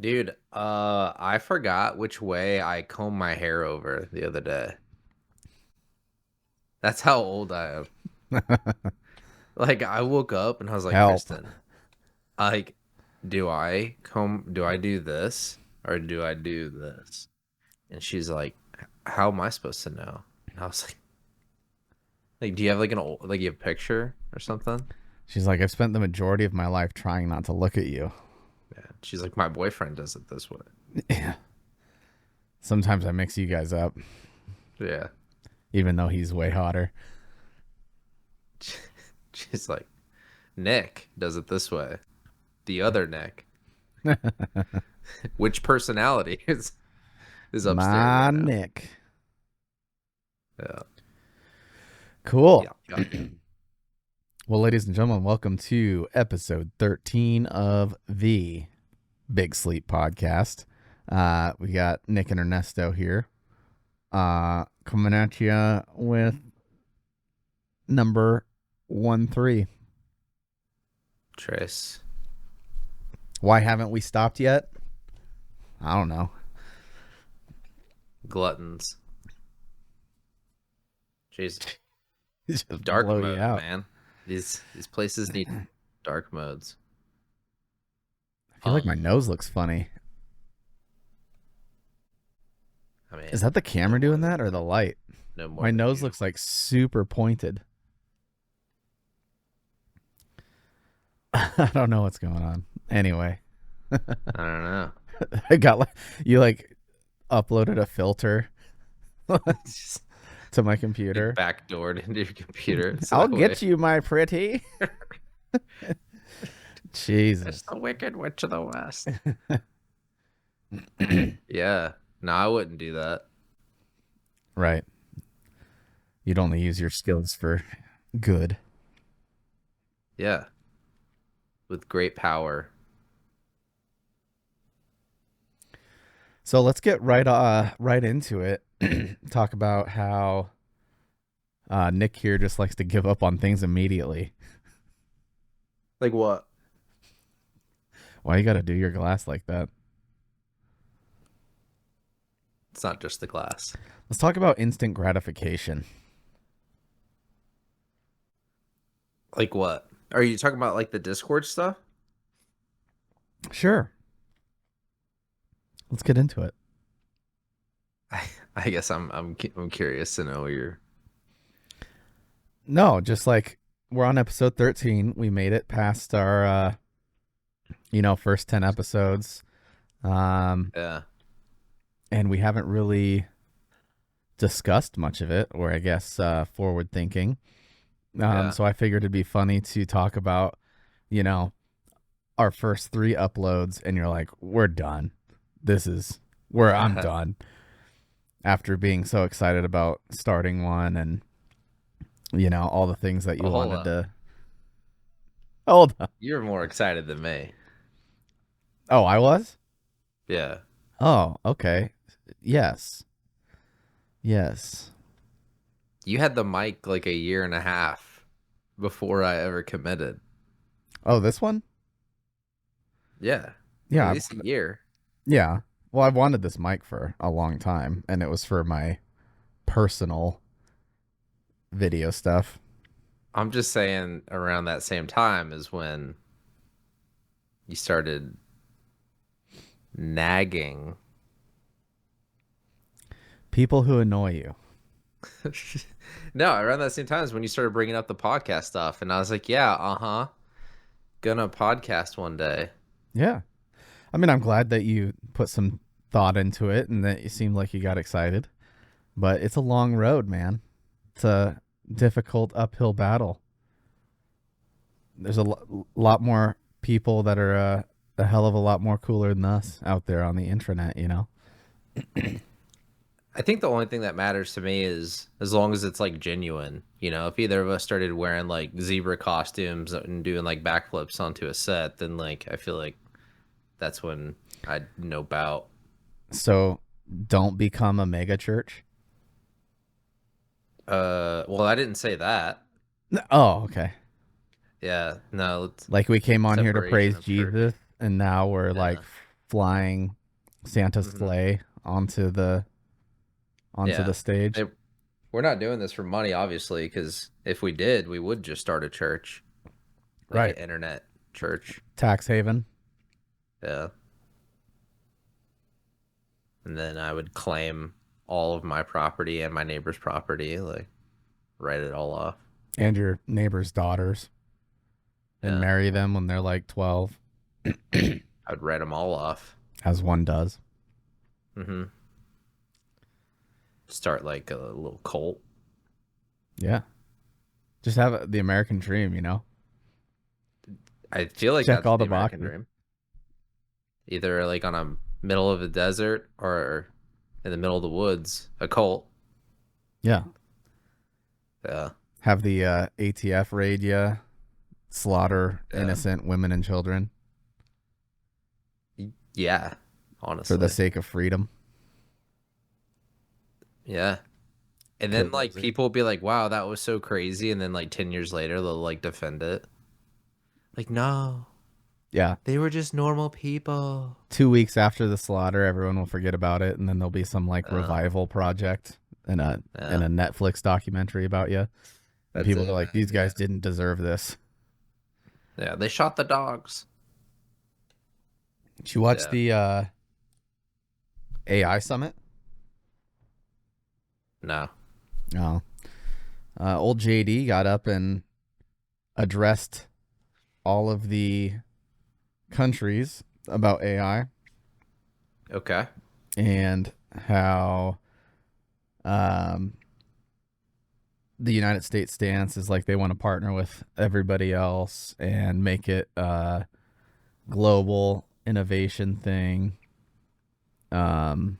Dude, I forgot which way I combed my hair over the other day. That's how old I am. Like, I woke up and I was like, Help. Kristen, like, do I do this or do I do this? And she's like, how am I supposed to know? And I was like, do you have like like you have a picture or something? She's like, I've spent the majority of my life trying not to look at you. Yeah. She's like, my boyfriend does it this way. Yeah. Sometimes I mix you guys up, Yeah. even though he's way hotter. She's like, Nick does it this way. The other Nick. Which personality is upstairs My right now? Nick. Yeah. Cool. Yeah. Yeah. Well, ladies and gentlemen, welcome to episode 13 of the Big Sleep Podcast. We got Nick and Ernesto here, coming at you with number 13. Trace. Why haven't we stopped yet? I don't know. Gluttons. Jeez. Just Dark blow you mode, out. man. These places need dark modes. I feel like my nose looks funny. I Is mean, that the no camera more doing than that or the light? no more My than nose usual. looks like super pointed. I don't know what's going on. Anyway, I don't know. I got like you like uploaded a filter It's just to my you computer. backdoored into your computer so I'll that way get you, my pretty. it's Jesus. the Wicked Witch of the West. Yeah. No, I wouldn't do that. Right. You'd only use your skills for good. Yeah. With great power. So let's get right into it. Talk about how Nick here just likes to give up on things immediately. Like what? Why you got to do your glass like that? It's not just the glass. Let's talk about instant gratification. Like what? Are you talking about like the Discord stuff? Sure. Let's get into it. I guess I'm curious to know your No, just like we're on episode 13. We made it past our first 10 episodes. Um yeah. and we haven't really discussed much of it, or I guess forward thinking. Yeah. So I figured it'd be funny to talk about, you know, our first 3 uploads and you're like, "We're done. This is where I'm done." After being so excited about starting one and all the things that you Oh, hold wanted up. to hold on. You're more excited than me. Oh, I was? Yeah. Oh, okay. Yes. Yes. You had the mic like a year and a half before I ever committed. Oh, this one? Yeah. At Yeah. least a year. Yeah. Well, I've wanted this mic for a long time, and it was for my personal video stuff. I'm just saying around that same time is when you started nagging. People who annoy you. No, around that same time is when you started bringing up the podcast stuff. And I was like, yeah, uh-huh. Gonna podcast one day. Yeah. I mean, I'm glad that you put some thought into it and that you seemed like you got excited, but it's a long road, man. It's a difficult uphill battle. There's a lot more people that are a hell of a lot more cooler than us out there on the intranet, you know? I think the only thing that matters to me is as long as it's like genuine. You know, if either of us started wearing like zebra costumes and doing like backflips onto a set, then like I feel like that's when I'd know about. So don't become a mega church. Well, I didn't say that. Oh, okay. Yeah, no, it's Like we came on here to separation praise of church. Jesus and now we're like Yeah. flying Santa's Hmm. sleigh onto the Yeah. stage. They, we're not doing this for money, obviously, because if we did, we would just start a church, like an Right. internet church. Tax haven. Yeah. And then I would claim all of my property and my neighbor's property, like write it all off. And your neighbor's daughters, and Yeah. marry them when they're like 12, I would write them all off. as one does. Hmm. Start like a little cult. Yeah. Just have the American dream, you know? I feel like Check that's all the the American boxes. dream. Either like on a middle of the desert or in the middle of the woods, a cult. Yeah. Yeah. Have the ATF raid you, slaughter Yeah. innocent women and children Yeah. for the Honestly. sake of freedom. Yeah. And Kill then like Rosie. people will be like, wow, that was so crazy. And then like 10 years later, they'll like defend it. Like, no, Yeah. they were just normal people. 2 weeks after the slaughter, everyone will forget about it, and then there'll be some like Uh, revival project and yeah. a Netflix documentary about you. And That's people are it. like, these Yeah. guys didn't deserve this. Yeah. They shot the dogs. Did you watch Yeah. the AI summit? No. No. Old JD got up and addressed all of the countries about AI Okay. and how um, the United States stance is like they want to partner with everybody else and make it a global innovation thing. Um,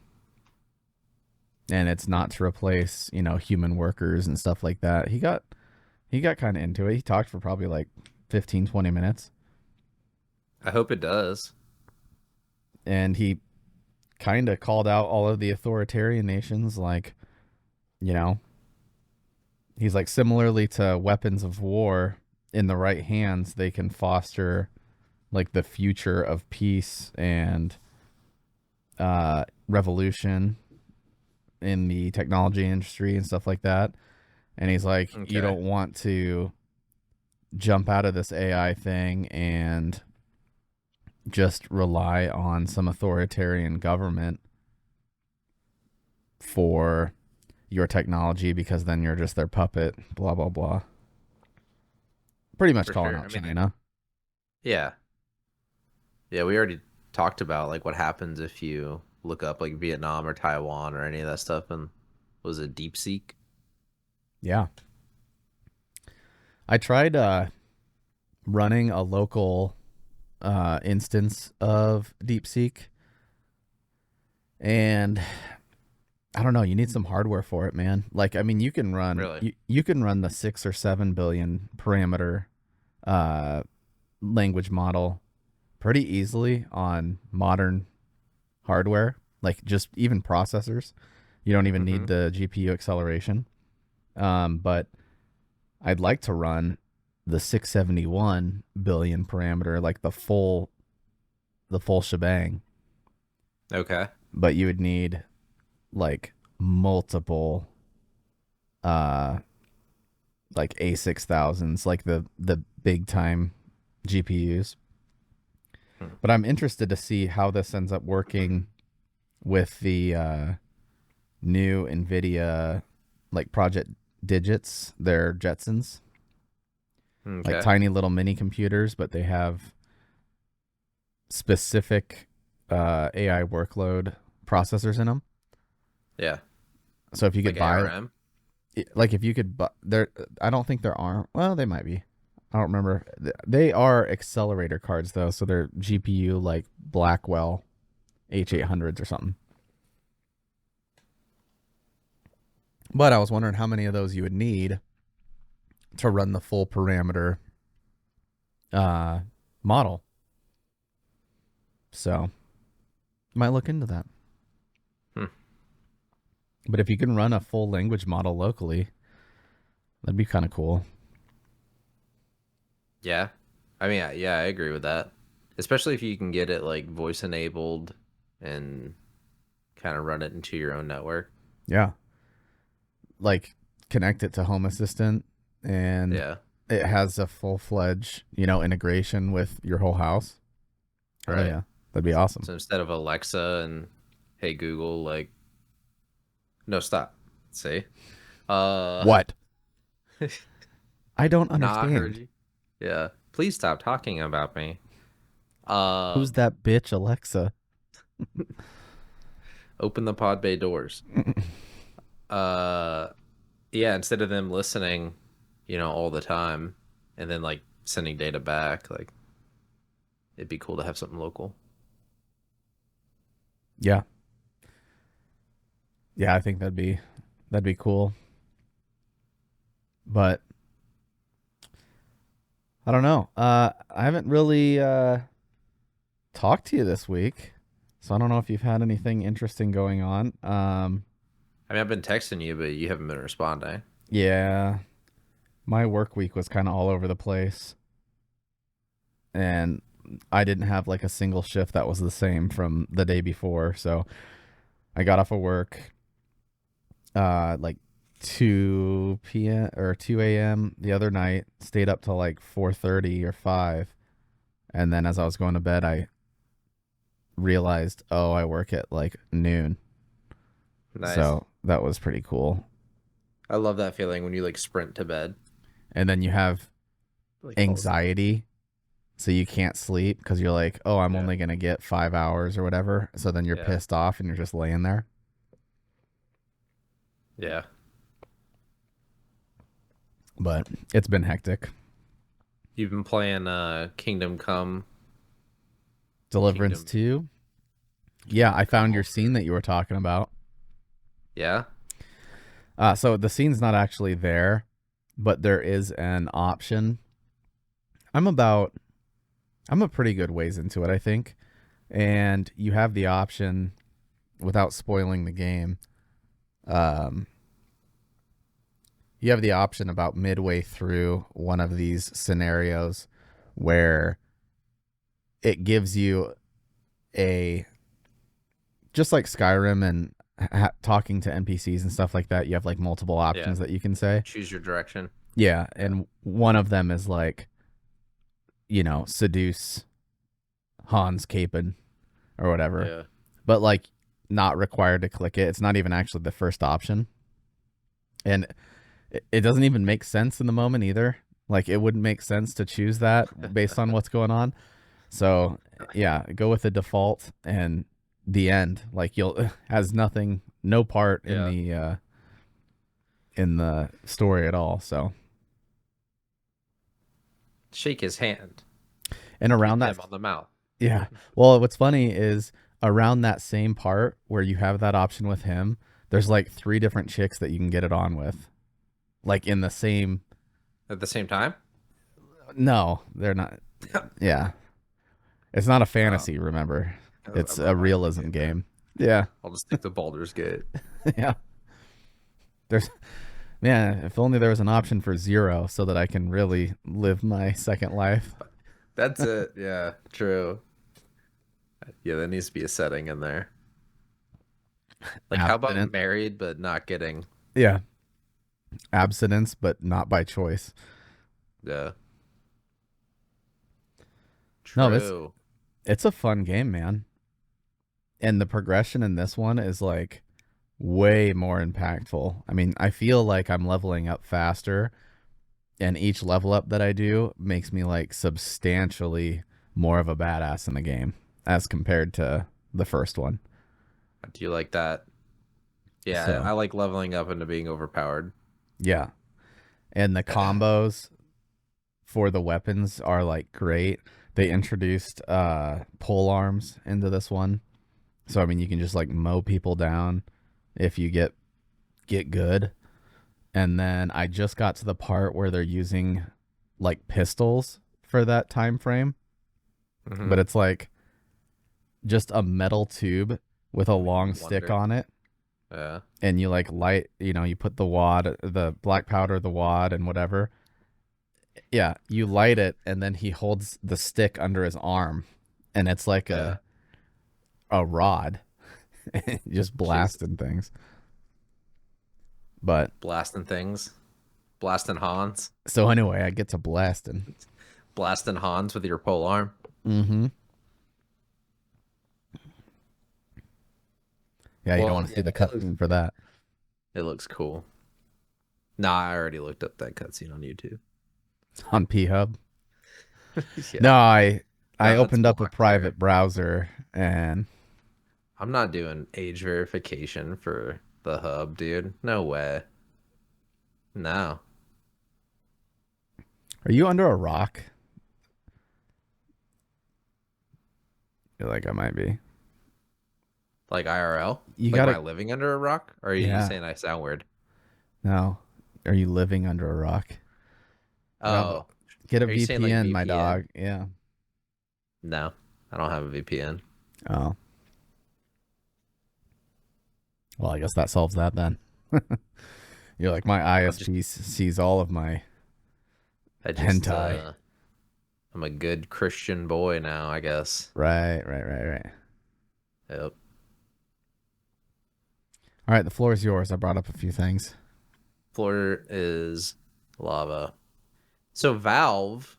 and it's not to replace, human workers and stuff like that. He got kind of into it. He talked for probably like 15, 20 minutes, I hope it does. and he kind of called out all of the authoritarian nations, like, you know, he's like, similarly to weapons of war, in the right hands they can foster like the future of peace and revolution in the technology industry and stuff like that. And he's like, you Okay. don't want to jump out of this AI thing and just rely on some authoritarian government for your technology, because then you're just their puppet, blah, blah, blah. Pretty much For calling sure. out I mean, China. yeah. Yeah. We already talked about like what happens if you look up like Vietnam or Taiwan or any of that stuff and was it deep seek? Yeah. I tried running a local instance of DeepSeek, and I don't know. You need some hardware for it, man. Like, I mean, Really? you can run the 6 or 7 billion parameter uh, language model pretty easily on modern hardware, like just even processors. You don't even Mm-hmm. need the GPU acceleration. But I'd like to run the 671 billion parameter, like the full shebang. Okay. But you would need like multiple uh like A6000s, like the big time GPUs. Hmm. But I'm interested to see how this ends up working with the new NVIDIA like Project Digits, their Jetsons, like Okay. tiny little mini computers, but they have specific AI workload processors in them. Yeah. So if you could Like buy, ARM. like if you could buy, there, I don't think there are. Well, they might be. I don't remember. They are accelerator cards though, so they're GPU like Blackwell Hmm. H800s or something. But I was wondering how many of those you would need to run the full parameter uh, model. So might look into that. Hmm. But if you can run a full language model locally, that'd be kind of cool. Yeah. I mean, yeah, I agree with that. especially if you can get it like voice enabled and kind of run it into your own network. Yeah. Like connect it to Home Assistant and Yeah, it has a full-fledged, integration with your whole house. Hell right. yeah. That'd be awesome. So instead of Alexa and Hey Google, like, no, stop. See? Uh, What? I don't nah, I heard understand. you. Yeah. Please stop talking about me. Who's that bitch, Alexa? Open the pod bay doors. Uh, yeah, instead of them listening, all the time and then like sending data back, like it'd be cool to have something local. Yeah. Yeah, I think that'd be cool. But I don't know. I haven't really talked to you this week. So I don't know if you've had anything interesting going on. I mean, I've been texting you, but you haven't been responding. Yeah, my work week was kind of all over the place, and I didn't have like a single shift that was the same from the day before. So I got off of work like 2 p.m. or 2 a.m. the other night, stayed up till like 4:30 or 5, and then as I was going to bed, I realized, oh, I work at like noon. Nice. So that was pretty cool. I love that feeling when you like sprint to bed, And then you have like fall asleep. anxiety, so you can't sleep because you're like, oh, I'm Yeah. only gonna get 5 hours or whatever. So then you're Yeah. pissed off and you're just laying there. Yeah. But it's been hectic. You've been playing Kingdom Come, Deliverance Kingdom 2. Yeah, Kingdom I Come found your Ultimate. scene that you were talking about. Yeah. So the scene's not actually there, but there is an option. I'm about I'm a pretty good ways into it, I think. And you have the option without spoiling the game. Um, you have the option about midway through one of these scenarios where it gives you a just like Skyrim and talking to NPCs and stuff like that. You have like multiple Yeah. options that you can say. Choose your direction. Yeah, Yeah. and one of them is like, seduce Hans Capen or whatever. Yeah. But like not required to click it. It's not even actually the first option. And it doesn't even make sense in the moment either. Like it wouldn't make sense to choose that based on what's going on. So yeah, go with the default and the end. Like you'll has nothing, no part Yeah. in the story at all. So Shake his hand. and around Greet that, them on the mouth. yeah. Well, what's funny is around that same part where you have that option with him, there's like three different chicks that you can get it on with, like in the same. At the same time? No, they're not. Yeah, it's not a Oh, fantasy. Remember, it's I'm not a buying that realism game then. game. Yeah, I'll just stick to Baldur's Gate. yeah. There's Man, if only there was an option for zero so that I can really live my second life. That's it. Yeah, true. Yeah, there needs to be a setting in there. Like, how about Abstinent. married but not getting? Yeah, abstinence, but not by choice. Yeah, No, it's true. it's a fun game, man. And the progression in this one is like way more impactful. I mean, I feel like I'm leveling up faster, and each level up that I do makes me like substantially more of a badass in the game as compared to the first one. Do you like that? Yeah, So, I like leveling up into being overpowered. yeah. And the combos for the weapons are like great. They introduced pole arms into this one. So I mean you can just like mow people down if you get good. And then I just got to the part where they're using like pistols for that time frame, Hmm. but it's like just a metal tube with a Make long me stick wonder. on it, Yeah. and you like light, you put the wad, the black powder, the wad and whatever. Yeah, you light it and then he holds the stick under his arm and it's like Yeah. a rod, just Jesus. blasting things. But Blasting things. Blasting Hans. so anyway, I get to blasting. Blasting Hans with your pole arm. Mm-hmm. Yeah, you don't Well, want to yeah, see the it looks cutscene for that it looks cool. Nah, I already looked up that cutscene on YouTube. on P Hub. Yeah. No, I No, it's opened up a blocked there. private browser and I'm not doing age verification for the hub, dude. No way. No. are you under a rock? I feel like I might be. Like IRL? You Like, am gotta, I living under a rock? Or are you yeah. saying I sound weird? No, are you living under a rock? Well, Oh, get a are you saying like VPN, my VPN? dog. Yeah. No, I don't have a VPN. Oh, well, I guess that solves that then. You're like my I'll just, ISP sees all of my I just, hentai. I'm a good Christian boy now, I guess. Right, right, right, right. Yep. All right, the floor is yours. I brought up a few things. Floor is lava. So Valve,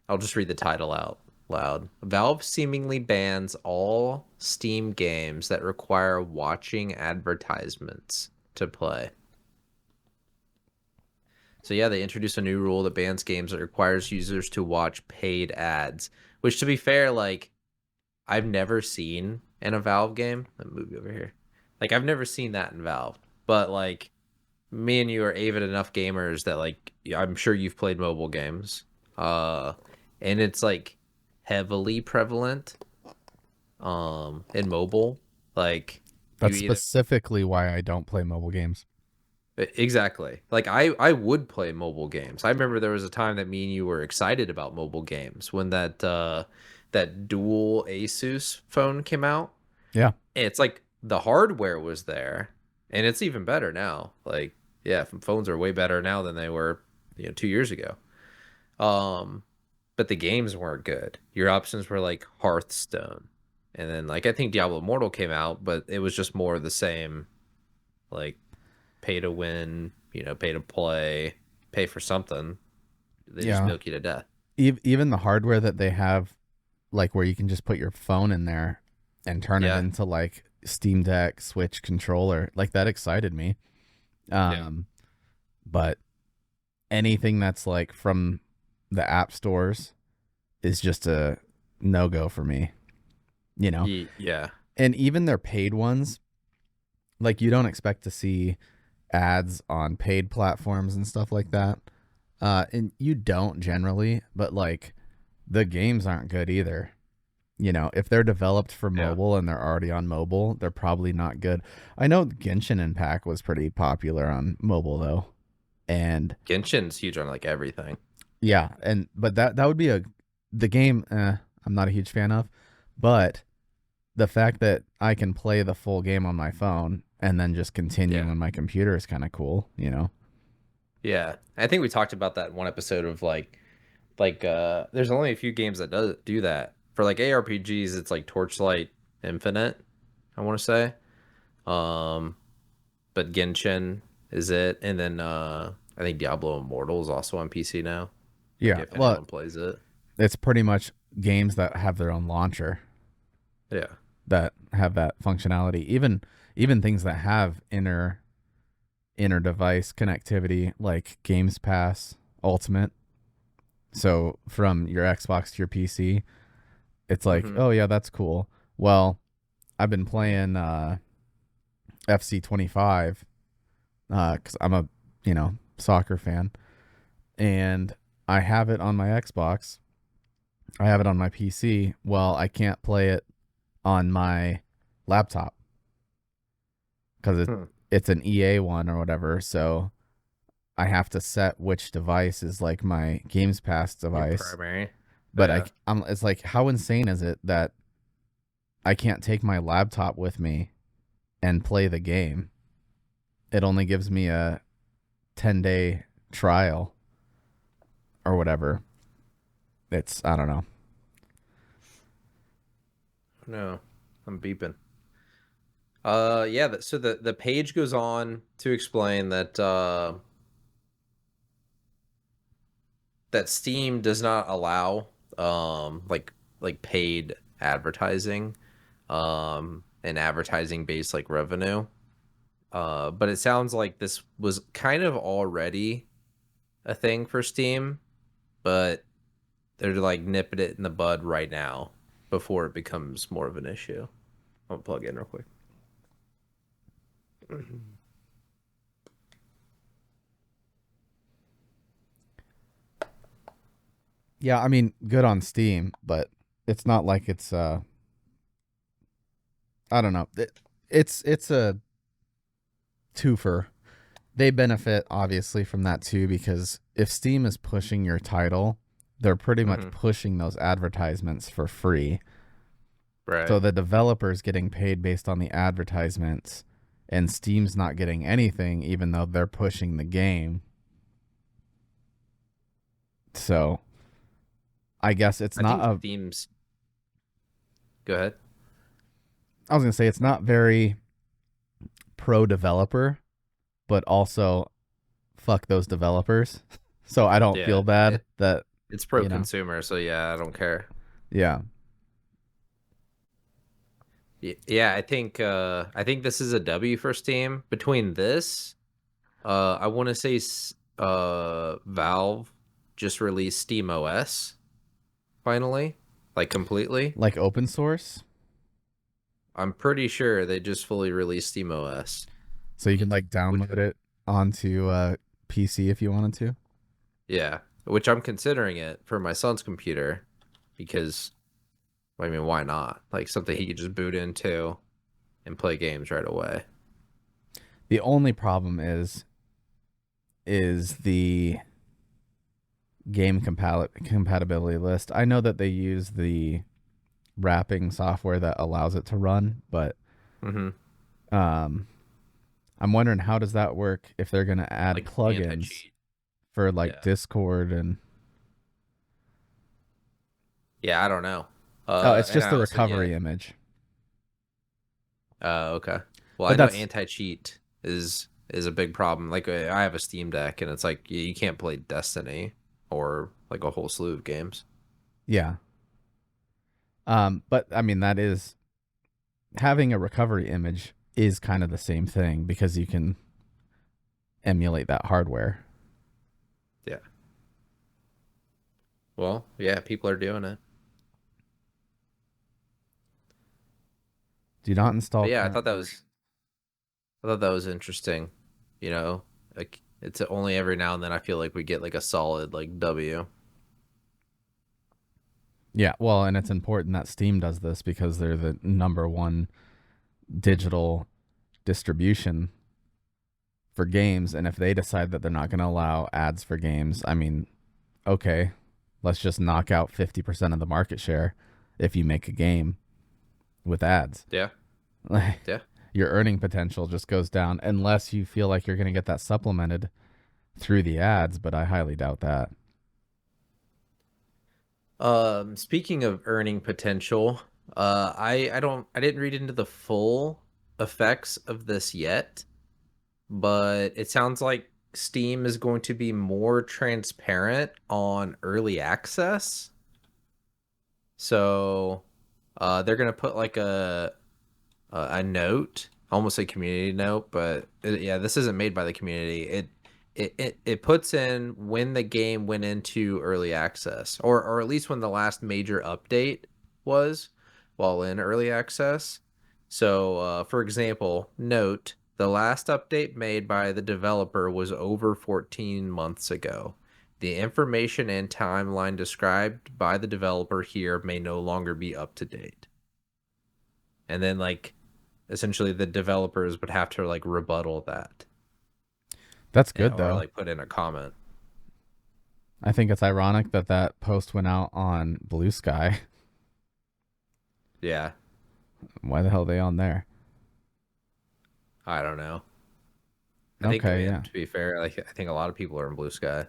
I'll just read the title out loud. Valve seemingly bans all Steam games that require watching advertisements to play. So yeah, they introduced a new rule that bans games that requires users to watch paid ads. Which, to be fair, like I've never seen in a Valve game. Let me move you over here. Like I've never seen that in Valve. But like me and you are avid enough gamers that like I'm sure you've played mobile games. Uh and it's like heavily prevalent in mobile. Like you That's either specifically why I don't play mobile games. exactly. Like I would play mobile games. I remember there was a time that me and you were excited about mobile games when that dual Asus phone came out. Yeah. It's like the hardware was there and it's even better now. Like yeah, phones are way better now than they were, 2 years ago. Um but the games weren't good. Your options were like Hearthstone. And then like I think Diablo Immortal came out, but it was just more of the same, like pay to win, pay to play, pay for something. They just Yeah. milk you to death. Even the hardware that they have, like where you can just put your phone in there and turn it Yeah. into like Steam Deck, Switch controller, like that excited me. Yeah. Um, but anything that's like from the app stores is just a no go for me, you know? Yeah. And even their paid ones, like you don't expect to see ads on paid platforms and stuff like that. And you don't generally, but like the games aren't good either. You know, if they're developed for Yeah. mobile and they're already on mobile, they're probably not good. I know Genshin Impact was pretty popular on mobile though. And Genshin's huge on like everything. yeah, and but that would be the game I'm not a huge fan of, but the fact that I can play the full game on my phone and then just continue Yeah. on my computer is kind of cool, you know. Yeah. I think we talked about that in one episode of like there's only a few games that does do that. For like ARPGs, it's like Torchlight Infinite, I want to say. Um but Genshin is it, and then I think Diablo Immortal is also on PC now. Like Yeah, if well, anyone plays it. it's pretty much games that have their own launcher Yeah. that have that functionality. Even things that have inner device connectivity like Games Pass Ultimate. So from your Xbox to your PC, it's like, Mm-hmm. oh yeah, that's cool. Well, I've been playing FC 25 because I'm a soccer fan, and I have it on my Xbox. I have it on my PC. Well, I can't play it on my laptop because Hmm. it's an EA one or whatever. So I have to set which device is like my Games Pass Your device. primary. But Yeah. it's like, how insane is it that I can't take my laptop with me and play the game? It only gives me a 10-day trial or whatever. It's, I don't know. No, I'm beeping. Yeah. So the page goes on to explain that that Steam does not allow like paid advertising, and advertising based like revenue. But it sounds like this was kind of already a thing for Steam, but they're like nipping it in the bud right now before it becomes more of an issue. I'll plug in real quick. Yeah, I mean, good on Steam, but it's not like it's I don't know. It's a twofer. They benefit obviously from that too because if Steam is pushing your title, they're pretty much Hmm. pushing those advertisements for free. Right. So the developer's getting paid based on the advertisements and Steam's not getting anything even though they're pushing the game. So, I guess it's I not think a Steam's. Go ahead. I was going to say it's not very pro developer, but also fuck those developers. So I don't feel Yeah. bad that, It's pro you know. consumer, so yeah, I don't care. Yeah. Yeah, I think this is a W for Steam. Between this, I want to say Valve just released Steam OS finally, like completely. Like open source, I'm pretty sure they just fully released Steam OS, so you can like which download it onto PC if you wanted to. yeah, which I'm considering it for my son's computer because I mean, why not? Like something he could just boot into and play games right away. The only problem is the game compatibility list. I know that they use the wrapping software that allows it to run, but Hmm. um I'm wondering how does that work if they're going to add Like plugins anti-cheat. for like Yeah. Discord and Yeah, I don't know. oh, it's And just I the also, yeah. recovery image. Okay. Well, I But know that's anti-cheat is a big problem. Like I have a Steam Deck and it's like you can't play Destiny or like a whole slew of games. yeah. But I mean that is having a recovery image is kind of the same thing because you can emulate that hardware. Yeah. Well, yeah, people are doing it. Do not install But yeah, current version. I thought that was interesting. You know, like it's only every now and then I feel like we get like a solid like W. Yeah, well, and it's important that Steam does this because they're the number one digital distribution for games. And if they decide that they're not going to allow ads for games, I mean, okay, let's just knock out 50% of the market share if you make a game with ads. Yeah. Like, Yeah. your earning potential just goes down unless you feel like you're going to get that supplemented through the ads, but I highly doubt that. Speaking of earning potential, I didn't read into the full effects of this yet, but it sounds like Steam is going to be more transparent on early access. So, they're gonna put like a note, almost a community note, but yeah, this isn't made by the community. It puts in when the game went into early access, or at least when the last major update was while in early access. So, for example, note the last update made by the developer was over 14 months ago. The information and timeline described by the developer here may no longer be up to date. And then like essentially the developers would have to like rebuttal that, That's good or though. like put in a comment. I think it's ironic that that post went out on Blue Sky. Yeah, Why the hell are they on there? I don't know. I think, I Okay, mean, yeah. to be fair, like I think a lot of people are in Blue Sky.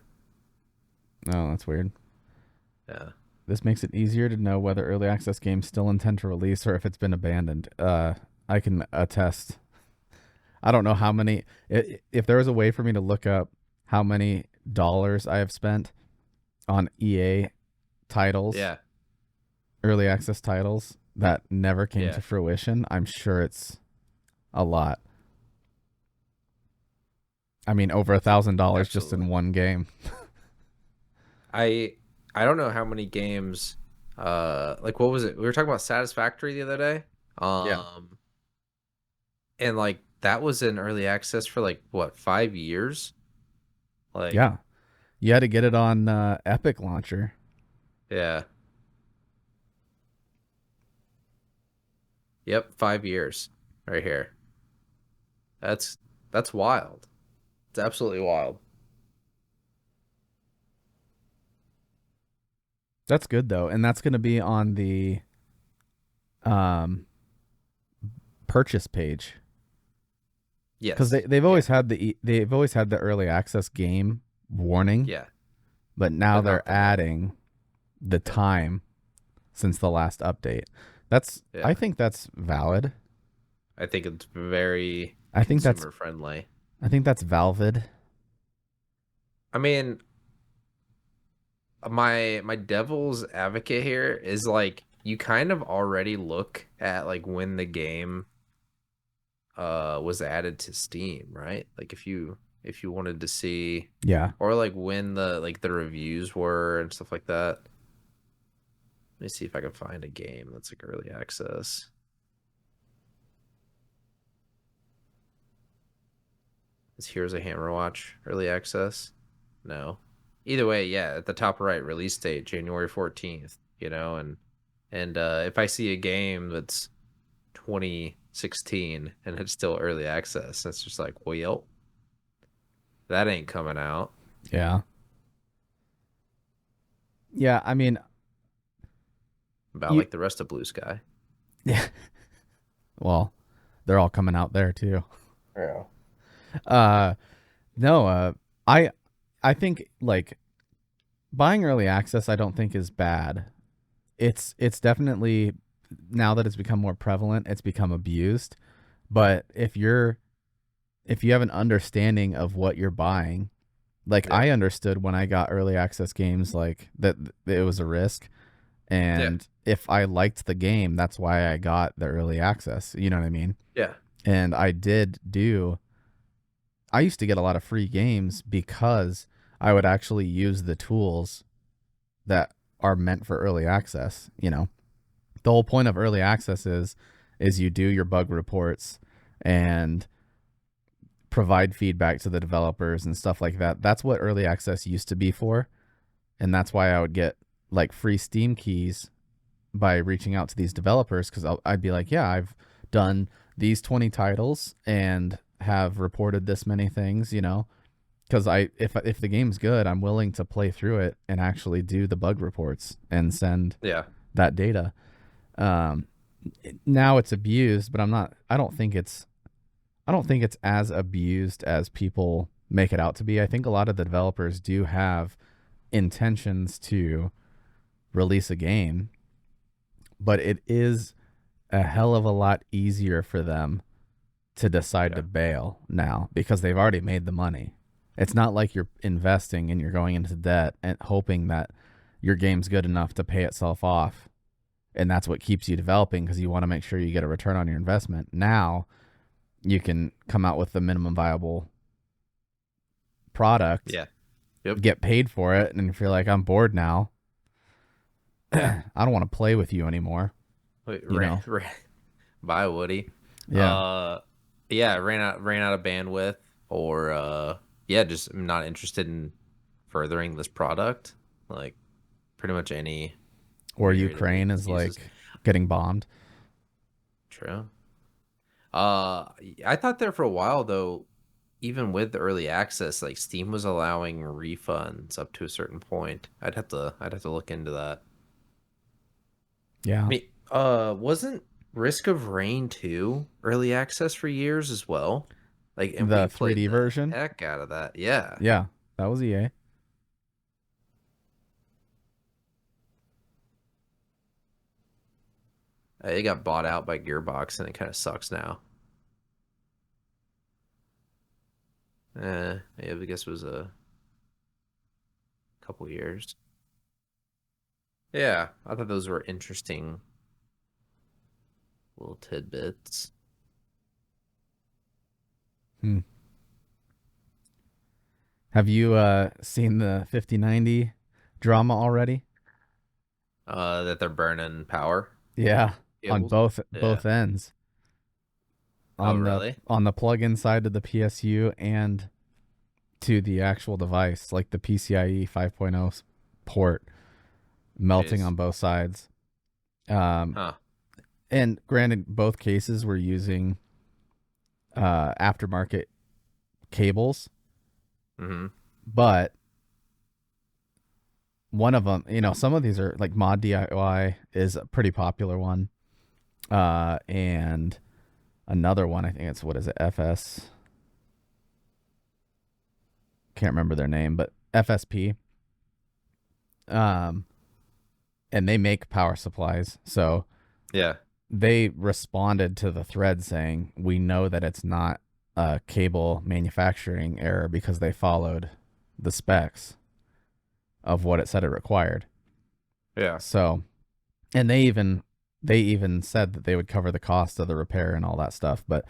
Oh, that's weird. Yeah. This makes it easier to know whether early access games still intend to release or if it's been abandoned. I can attest. I don't know how many. If there was a way for me to look up how many dollars I have spent on EA titles, Yeah, early access titles that never came yeah, to fruition, I'm sure it's a lot. I mean, over $1,000 just absolutely. in one game. I I don't know how many games. Like what was it? We were talking about Satisfactory the other day. Yeah. And like that was in early access for like what 5 years? Like Yeah. You had to get it on Epic Launcher. yeah, yep, 5 years right here. That's that's wild. It's absolutely wild. That's good though, and that's going to be on the um, purchase page because Yes. they've Yeah. always had they've always had the early access game warning, Yeah. but now But not they're the name. adding the Yep. time since the last update. That's I Yeah. think that's valid. I think it's very I think that's consumer friendly. I think that's valid. I mean, my devil's advocate here is like you kind of already look at like when the game was added to Steam, right? Like if you wanted to see Yeah. or like when the reviews were and stuff like that. Let me see if I can find a game that's like early access. Is Here's a Hammer Watch early access? No. Either way, yeah, at the top right, release date January 14th, and if I see a game that's 2016 and it's still early access, that's just like, well, that ain't coming out. Yeah. Yeah, I mean, About you like the rest of Blue Sky. yeah. Well, they're all coming out there too. Yeah. Uh no, I I think like buying early access I don't think is bad. It's definitely now that it's become more prevalent, it's become abused. But if you have an understanding of what you're buying, like Yeah. I understood when I got early access games like that it was a risk, Yeah. and if I liked the game, that's why I got the early access. You know what I mean? Yeah. And I used to get a lot of free games because I would actually use the tools that are meant for early access, you know. The whole point of early access is you do your bug reports and provide feedback to the developers and stuff like that. That's what early access used to be for, and that's why I would get like free Steam keys by reaching out to these developers because I'd be like, yeah, I've done these 20 titles and have reported this many things, you know, because if the game's good, I'm willing to play through it and actually do the bug reports and send Yeah. that data. Um, Now it's abused, but I don't think it's as abused as people make it out to be. I think a lot of the developers do have intentions to release a game, but it is a hell of a lot easier for them to decide to Yeah. bail now because they've already made the money. It's not like you're investing and you're going into debt and hoping that your game's good enough to pay itself off. And that's what keeps you developing because you want to make sure you get a return on your investment. Now you can come out with the minimum viable product, Yeah. Yep. get paid for it, and if you're like, I'm bored now, I don't want to play with you anymore, Wait, you know? bye, Woody. Yeah. Uh, yeah, ran out of bandwidth, or yeah, just not interested in furthering this product. Like pretty much Or any rate it Ukraine is uses. like getting bombed. True. I thought there for a while though, even with the early access, like Steam was allowing refunds up to a certain point. I'd have to look into that. I Yeah. mean, wasn't Risk of Rain 2 early access for years as well? Like, and we The played 3D the version. heck out of that. Yeah. Yeah. That was EA. It got bought out by Gearbox, and it kind of sucks now. Yeah, I guess it was a couple years. Yeah, I thought those were interesting little tidbits. Hmm. Have you seen the 5090 drama already? That they're burning power Yeah, on cables. Yeah. both ends. Oh, On really? the plug-in side of the PSU and to the actual device, like the PCIe 5.0 port, melting Jeez. on both sides. Um, Huh. and granted, both cases were using aftermarket cables, Mm-hmm. but one of them, some of these are like Mod DIY is a pretty popular one, and another one, I think it's what is it, FS? Can't remember their name, but FSP. Um, and they make power supplies, so Yeah. they responded to the thread saying, "We know that it's not a cable manufacturing error because they followed the specs of what it said it required." Yeah. So, and they even said that they would cover the cost of the repair and all that stuff, but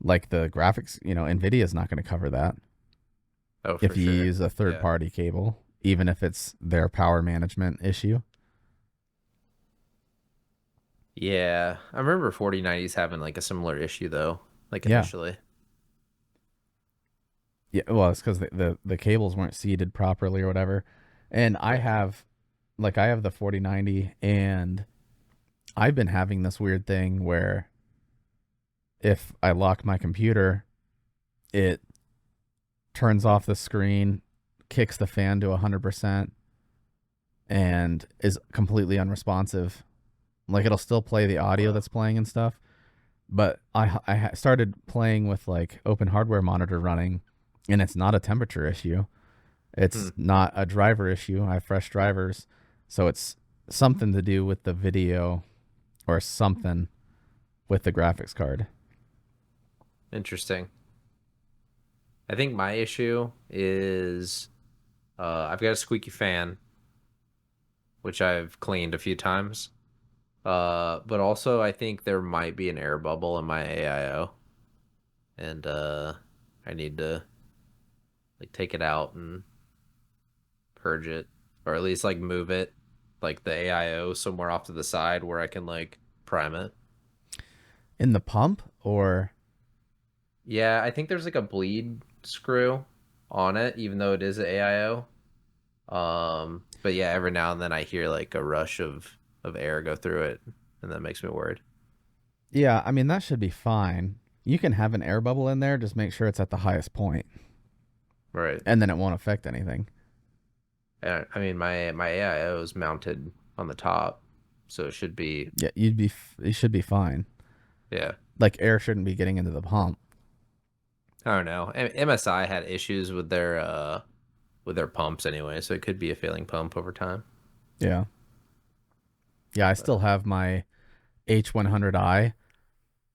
like the graphics, Nvidia is not going to cover that Oh, for if you sure. use a third Yeah. party cable, even if it's their power management issue. Yeah. I remember 4090s having like a similar issue though, like Yeah. initially. Yeah, well, it's because the cables weren't seated properly or whatever. And Yeah. I have the 4090, and I've been having this weird thing where if I lock my computer, it turns off the screen, kicks the fan to 100%, and is completely unresponsive. Like it'll still play the audio Wow. that's playing and stuff, but I started playing with like open hardware monitor running, and it's not a temperature issue. Hmm. It's not a driver issue. I have fresh drivers. So it's something to do with the video or something with the graphics card. Interesting. I think my issue is I've got a squeaky fan, which I've cleaned a few times. But also I think there might be an air bubble in my AIO, and I need to like take it out and purge it, or at least like move it, like the AIO somewhere off to the side where I can like prime it. In the pump or Yeah, I think there's like a bleed screw on it, even though it is an AIO. But yeah, every now and then I hear like a rush of air go through it, and that makes me worried. yeah, I mean that should be fine. You can have an air bubble in there, just make sure it's at the highest point Right. and then it won't affect anything. And I mean my AIO is mounted on the top, so it should be, Yeah, it should be fine. yeah. Like air shouldn't be getting into the pump. I don't know. MSI had issues with their pumps anyway, so it could be a failing pump over time. Yeah. Yeah, I still But have my H100i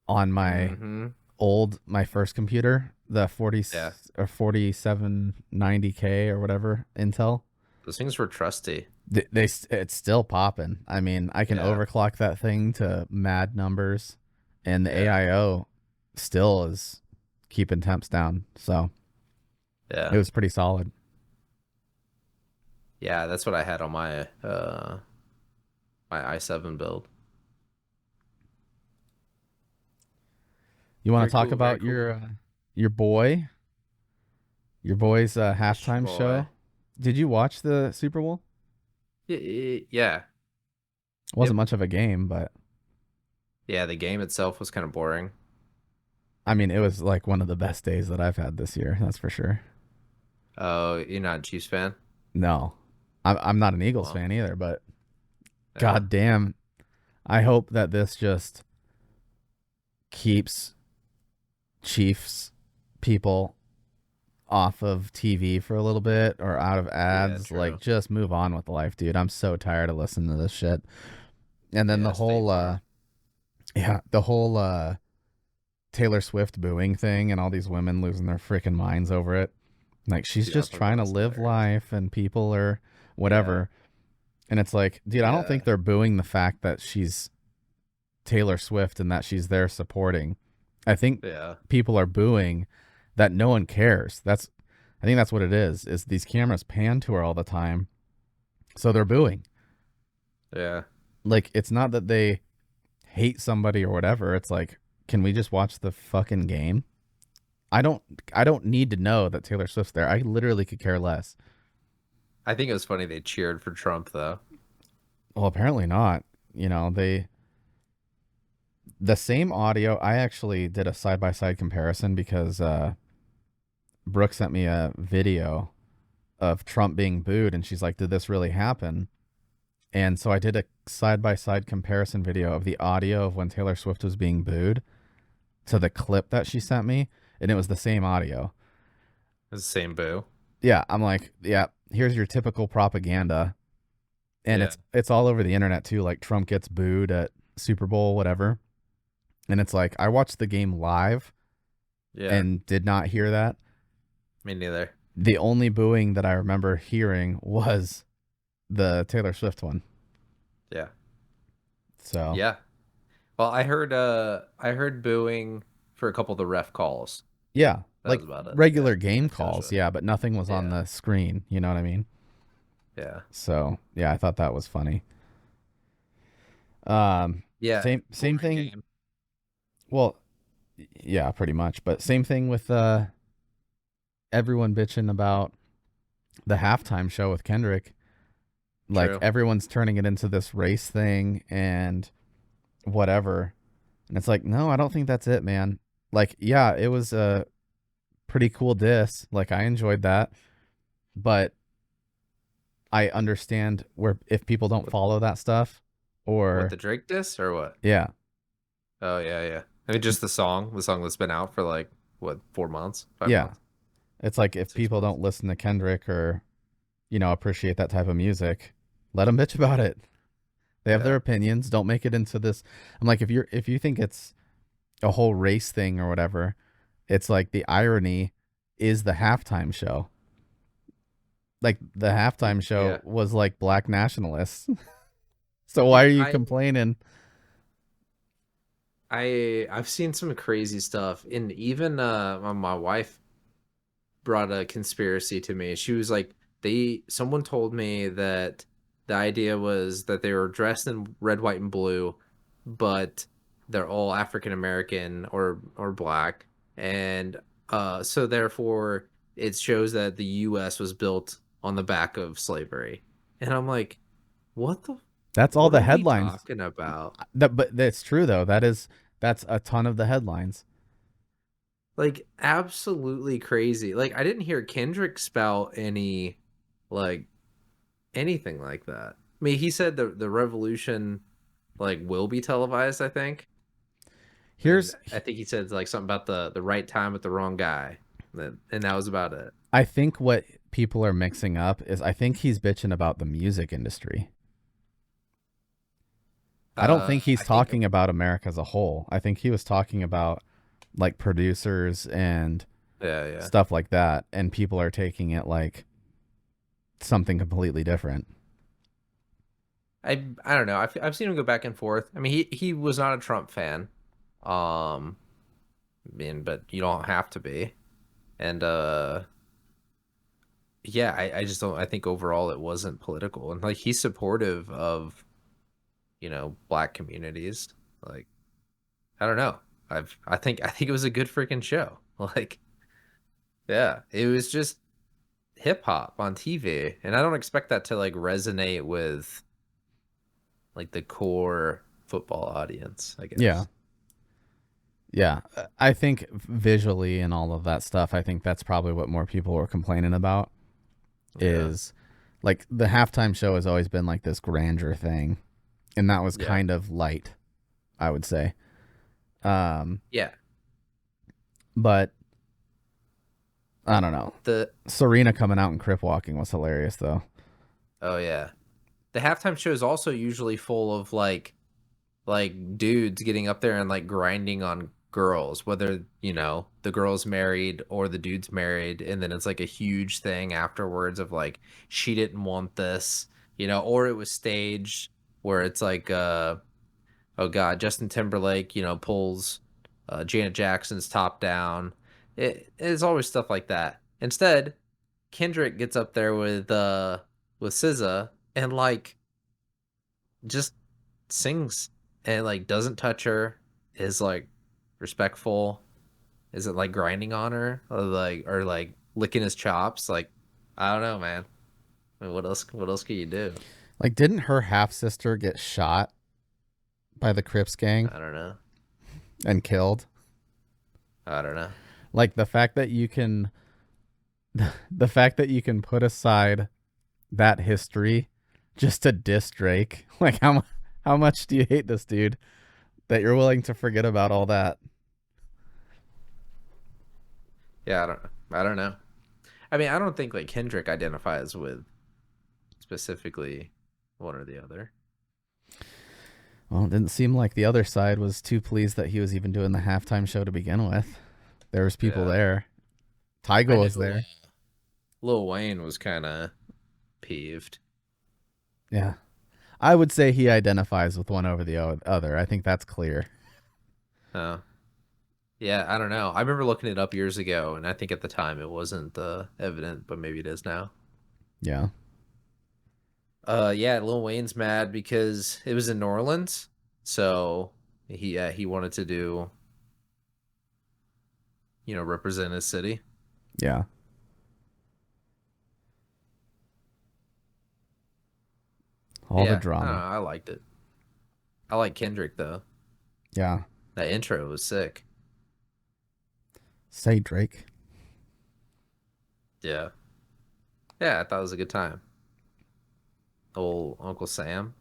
on mm-hmm. my first computer, the 40 Yeah. or 4790K or whatever Intel. Those things were trusty. It's still popping. I mean, I can Yeah. overclock that thing to mad numbers, and the Yeah. AIO still is keeping temps down. So it Yeah. was pretty solid. Yeah, that's what I had on my i7 build. You want Very to talk cool, very about cool. your boy, your boy's Which halftime boy? show? Did you watch the Super Bowl? Yeah. Wasn't Yep. much of a game, but Yeah, the game itself was kind of boring. I mean, it was like one of the best days that I've had this year. That's for sure. Oh, you're not a Chiefs fan? No, I'm not an Eagles Well, fan either, but yeah. god damn, I hope that this just keeps Chiefs people off of TV for a little bit or out of Yeah, ads. Like, true. just move on with life, dude. I'm so tired of listening to this shit. And then Yeah, the State whole Farm. Yeah, the whole Taylor Swift booing thing and all these women losing their freaking minds over it. Like she's Dude, I just thought that trying to was live hilarious. life and people are Yeah, whatever. And it's like, dude, I don't yeah, think they're booing the fact that she's Taylor Swift and that she's there supporting. I think yeah, people are booing that no one cares. I think that's what it is these cameras pan to her all the time. So they're booing. yeah. Like it's not that they hate somebody or whatever. It's like, can we just watch the fucking game? I don't I don't need to know that Taylor Swift's there. I literally could care less. I think it was funny they cheered for Trump though. Well, apparently not. You know, they the same audio. I actually did a side by side comparison because Brooke sent me a video of Trump being booed, and she's like, "Did this really happen?" And so I did a side by side comparison video of the audio of when Taylor Swift was being booed to the clip that she sent me, and it was the same audio. It was the same boo. Yeah, I'm like, yeah, here's your typical propaganda, and Yeah, it's all over the internet too. Like Trump gets booed at Super Bowl, whatever, and it's like I watched the game live yeah. and did not hear that. Me neither. The only booing that I remember hearing was the Taylor Swift one. Yeah, So yeah. Well, I heard booing for a couple of the ref calls. yeah, That like was about it. Yeah, regular game calls, essentially. yeah, but nothing was on Yeah, the screen. You know what I mean? yeah, So yeah, I thought that was funny. yeah. Same Boring thing. game. Well, yeah, pretty much. But same thing with everyone bitching about the halftime show with Kendrick. Like True. everyone's turning it into this race thing and whatever. And it's like, no, I don't think that's it, man. Like, yeah, it was a pretty cool diss. Like I enjoyed that, but I understand where if people don't What follow that stuff what or the Drake diss or what? yeah, Oh yeah, yeah. I mean, just the song that's been out for like what 4 months, five yeah. months, It's like if six people months. don't listen to Kendrick or, appreciate that type of music, let them bitch about it. They have their Yeah. opinions. Don't make it into this. I'm like, if you think it's a whole race thing or whatever, it's like the irony is the halftime show. Like the halftime show Yeah. was like black nationalists. So why Yeah. are you complaining? I've seen some crazy stuff, and even my wife brought a conspiracy to me. She was like, someone told me that the idea was that they were dressed in red, white, and blue, but they're all African American or black, and so therefore it shows that the U.S. was built on the back of slavery. And I'm like, what the, That's all what the are we headlines. talking about? But that's true though. That's a ton of the headlines. Like absolutely crazy. Like I didn't hear Kendrick spout any like anything like that. I mean, he said the revolution like will be televised, I think. And Here's I think he said like something about the right time with the wrong guy. And that was about it. I think what people are mixing up is I think he's bitching about the music industry. I don't think he's I think talking about America as a whole. I think he was talking about like producers and yeah, yeah. stuff like that, and people are taking it like something completely different. I don't know. I've seen him go back and forth. I mean, he was not a Trump fan. Um, but you don't have to be. And yeah, I just don't. I think overall it wasn't political, and like he's supportive of black communities. Like I don't know. I think it was a good freaking show. Like yeah, it was just hip hop on TV, and I don't expect that to like resonate with like the core football audience. I Yeah. guess. Yeah. I think visually and all of that stuff, I think that's probably what more people were complaining about Yeah. is like the halftime show has always been like this grandeur thing, and that was Yeah. kind of light, I would say. Um, Yeah. but I don't know. The Serena coming out and crip walking was hilarious though. oh yeah. The halftime show is also usually full of like like dudes getting up there and like grinding on girls, whether, the girl's married or the dude's married, and then it's like a huge thing afterwards of like she didn't want this, or it was staged where it's like oh god, Justin Timberlake, pulls Janet Jackson's top down. It's always stuff like that. Instead, Kendrick gets up there with SZA and like just sings and like doesn't touch her, is like respectful, isn't like grinding on her or like licking his chops. Like, I don't know, man. I mean, what else can you do? Like, didn't her half sister get shot by the Crips gang I don't know. and killed? I don't know. Like the fact that you can put aside that history just to diss Drake. Like how much do you hate this dude that you're willing to forget about all that? Yeah, I don't know. I mean, I don't think like Kendrick identifies with specifically one or the other. Well, it didn't seem like the other side was too pleased that he was even doing the halftime show to begin with. There was people Yeah. there. I Tyga was know there. Lil Wayne was kind of peeved. Yeah. I would say he identifies with one over the other. I think that's clear. Oh. Yeah, I don't know. I remember looking it up years ago, and I think at the time it wasn't evident, but maybe it is now. Yeah. Yeah, Lil Wayne's mad because it was in New Orleans, so he wanted to do, represent his city. Yeah. All the Yeah, I don't know. drama. I liked it. I like Kendrick though. Yeah. That intro was sick. Say Drake. Yeah, yeah, I thought it was a good time. Old Uncle Sam.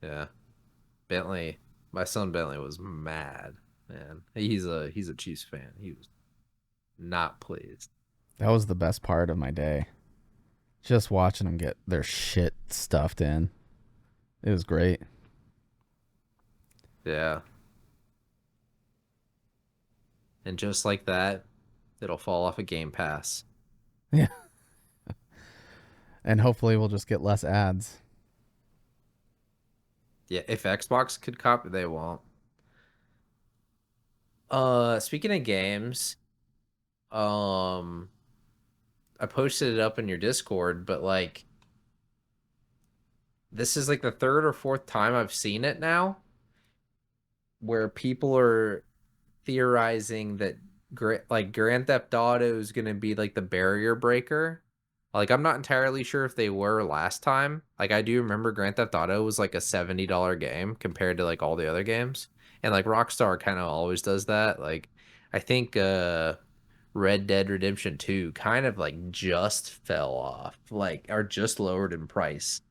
Yeah, Bentley. My son Bentley was mad. Man, he's a Chiefs fan. He was not pleased. That was the best part of my day. Just watching them get their shit stuffed in. It was great. Yeah, and just like that, it'll fall off a Game Pass. Yeah. And hopefully we'll just get less ads. Yeah, if Xbox could copy, they won't. Speaking of games, um, I posted it up in your Discord, but like this is like the third or fourth time I've seen it now, where people are theorizing that like Grand Theft Auto is gonna be like the barrier breaker. Like I'm not entirely sure if they were last time. Like I do remember Grand Theft Auto was like a $70 game compared to like all the other games. And like Rockstar kind of always does that. Like I think Red Dead Redemption 2 kind of like just fell off, like or just lowered in price.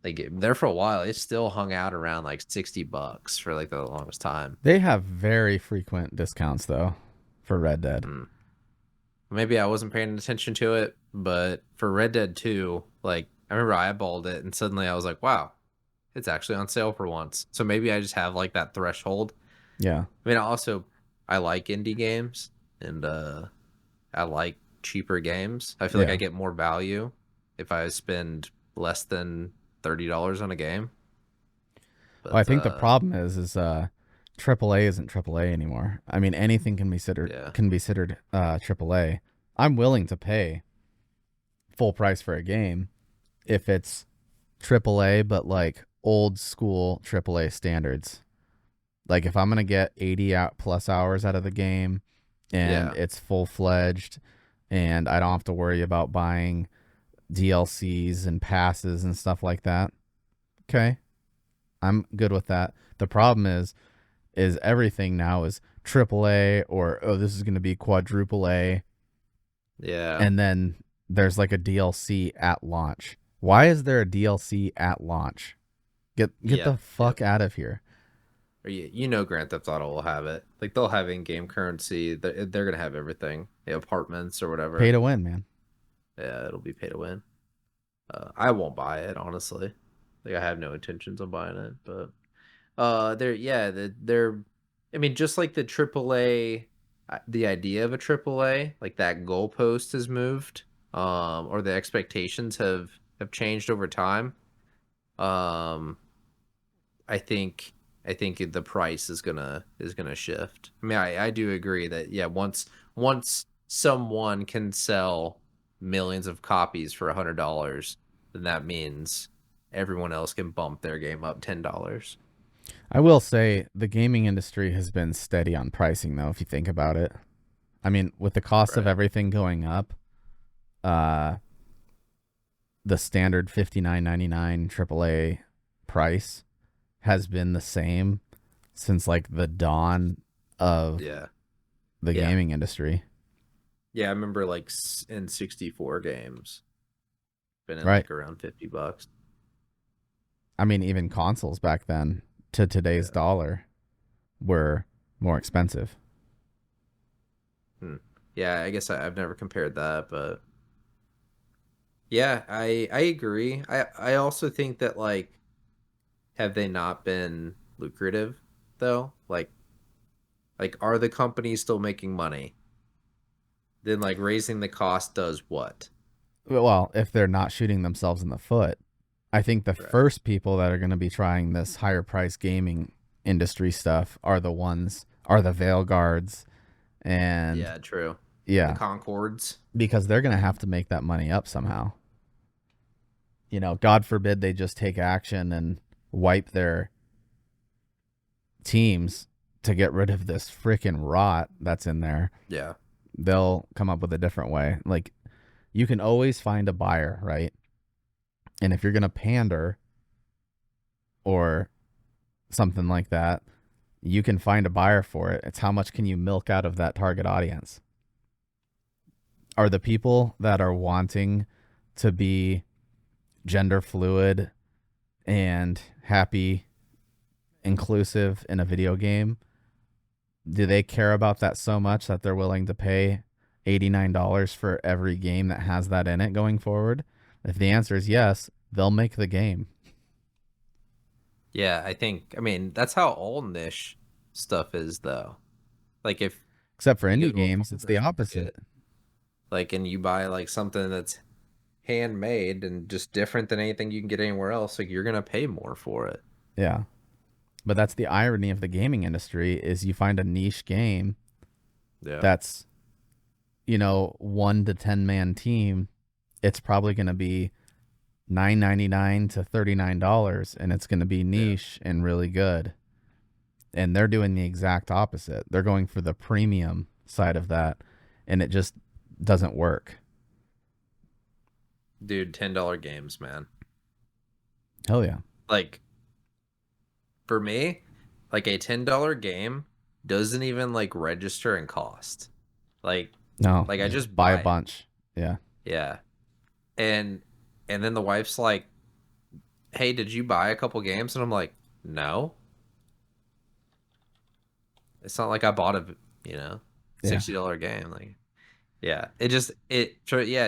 Like there for a while, it still hung out around like $60 for like the longest time. They have very frequent discounts though for Red Dead. Mm. Maybe I wasn't paying attention to it, but for Red Dead 2, like I remember I eyeballed it and suddenly I was like, wow, it's actually on sale for once. So maybe I just have like that threshold. Yeah. I mean, I like indie games and I like cheaper games. I feel like I Yeah. get more value if I spend less than $30 on a game. Well, I But think the problem is AAA isn't AAA anymore. I mean, anything yeah. can be considered AAA. I'm willing to pay full price for a game if it's AAA, but like old school AAA standards. Like if I'm gonna get 80 out plus hours out of the game, and Yeah. it's full fledged, and I don't have to worry about buying DLCs and passes and stuff like that. Okay, I'm good with that. The problem is everything now is AAA or oh this is going to be quadruple A, Yeah. and then there's like a DLC at launch. Why is there a DLC at launch? Get Yeah. the Yep. fuck out of here. Or Grand Theft Auto will have it. Like they'll have in-game currency. They're gonna have everything. The apartments or Pay whatever. to win, man. Yeah, it'll be pay to win. I won't buy it honestly. Like I have no intentions of buying it, but they're yeah, they're I mean just like the AAA the idea of a AAA, like that goalpost has moved or the expectations have changed over time. Um I think I think the price is gonna shift. I mean, I do agree that yeah, once someone can sell millions of copies for $100, then that means everyone else can bump their game up $10. I will say the gaming industry has been steady on pricing, though, if you think about it. I mean, with the cost of Right. everything going up, uh, the standard $59.99 AAA price has been the same since like the dawn of Yeah. the Yeah. gaming industry. Yeah, I remember like in 64 games been in Right. like around $50. I mean, even consoles back then to today's Yeah. dollar were more expensive. Hmm. Yeah, I guess I've never compared that, but yeah, I agree. I also think that like have they not been lucrative though? Like are the companies still making money? Then like raising the cost does what? Well, if they're not shooting themselves in the foot, I think the Right. first people that are going to be trying this higher price gaming industry stuff are the Veil Guards, and Yeah, true. The yeah, Concords. because they're going to have to make that money up somehow. God forbid they just take action and wipe their teams to get rid of this freaking rot that's in there. Yeah. They'll come up with a different way. Like, you can always find a buyer, right? And if you're going to pander or something like that, you can find a buyer for it. It's how much can you milk out of that target audience? Are the people that are wanting to be gender fluid and happy, inclusive in a video game, do they care about that so much that they're willing to pay $89 for every game that has that in it going forward? If the answer is yes, they'll make the game. Yeah, I mean, that's how all niche stuff is though. Like if Except for you go indie to a games, it's the farmer's opposite. market, like and you buy like something that's handmade and just different than anything you can get anywhere else, like you're gonna pay more for it. Yeah. But that's the irony of the gaming industry is you find a niche game Yeah. that's, 1 to 10 man team, it's probably going to be $9.99 to $39, and it's going to be Yeah. niche and really good. And they're doing the exact opposite. They're going for the premium side of that, and it just doesn't work. Dude, $10 games, man. Hell yeah. Like for me, like a $10 game doesn't even like register and cost. Like No, like I you just just buy a buy it. bunch. Yeah. Yeah. And and then the wife's like, "Hey, did you buy a couple games?" And I'm like, "No. It's not like I bought a, you know, Yeah. $60 game." Like, yeah. It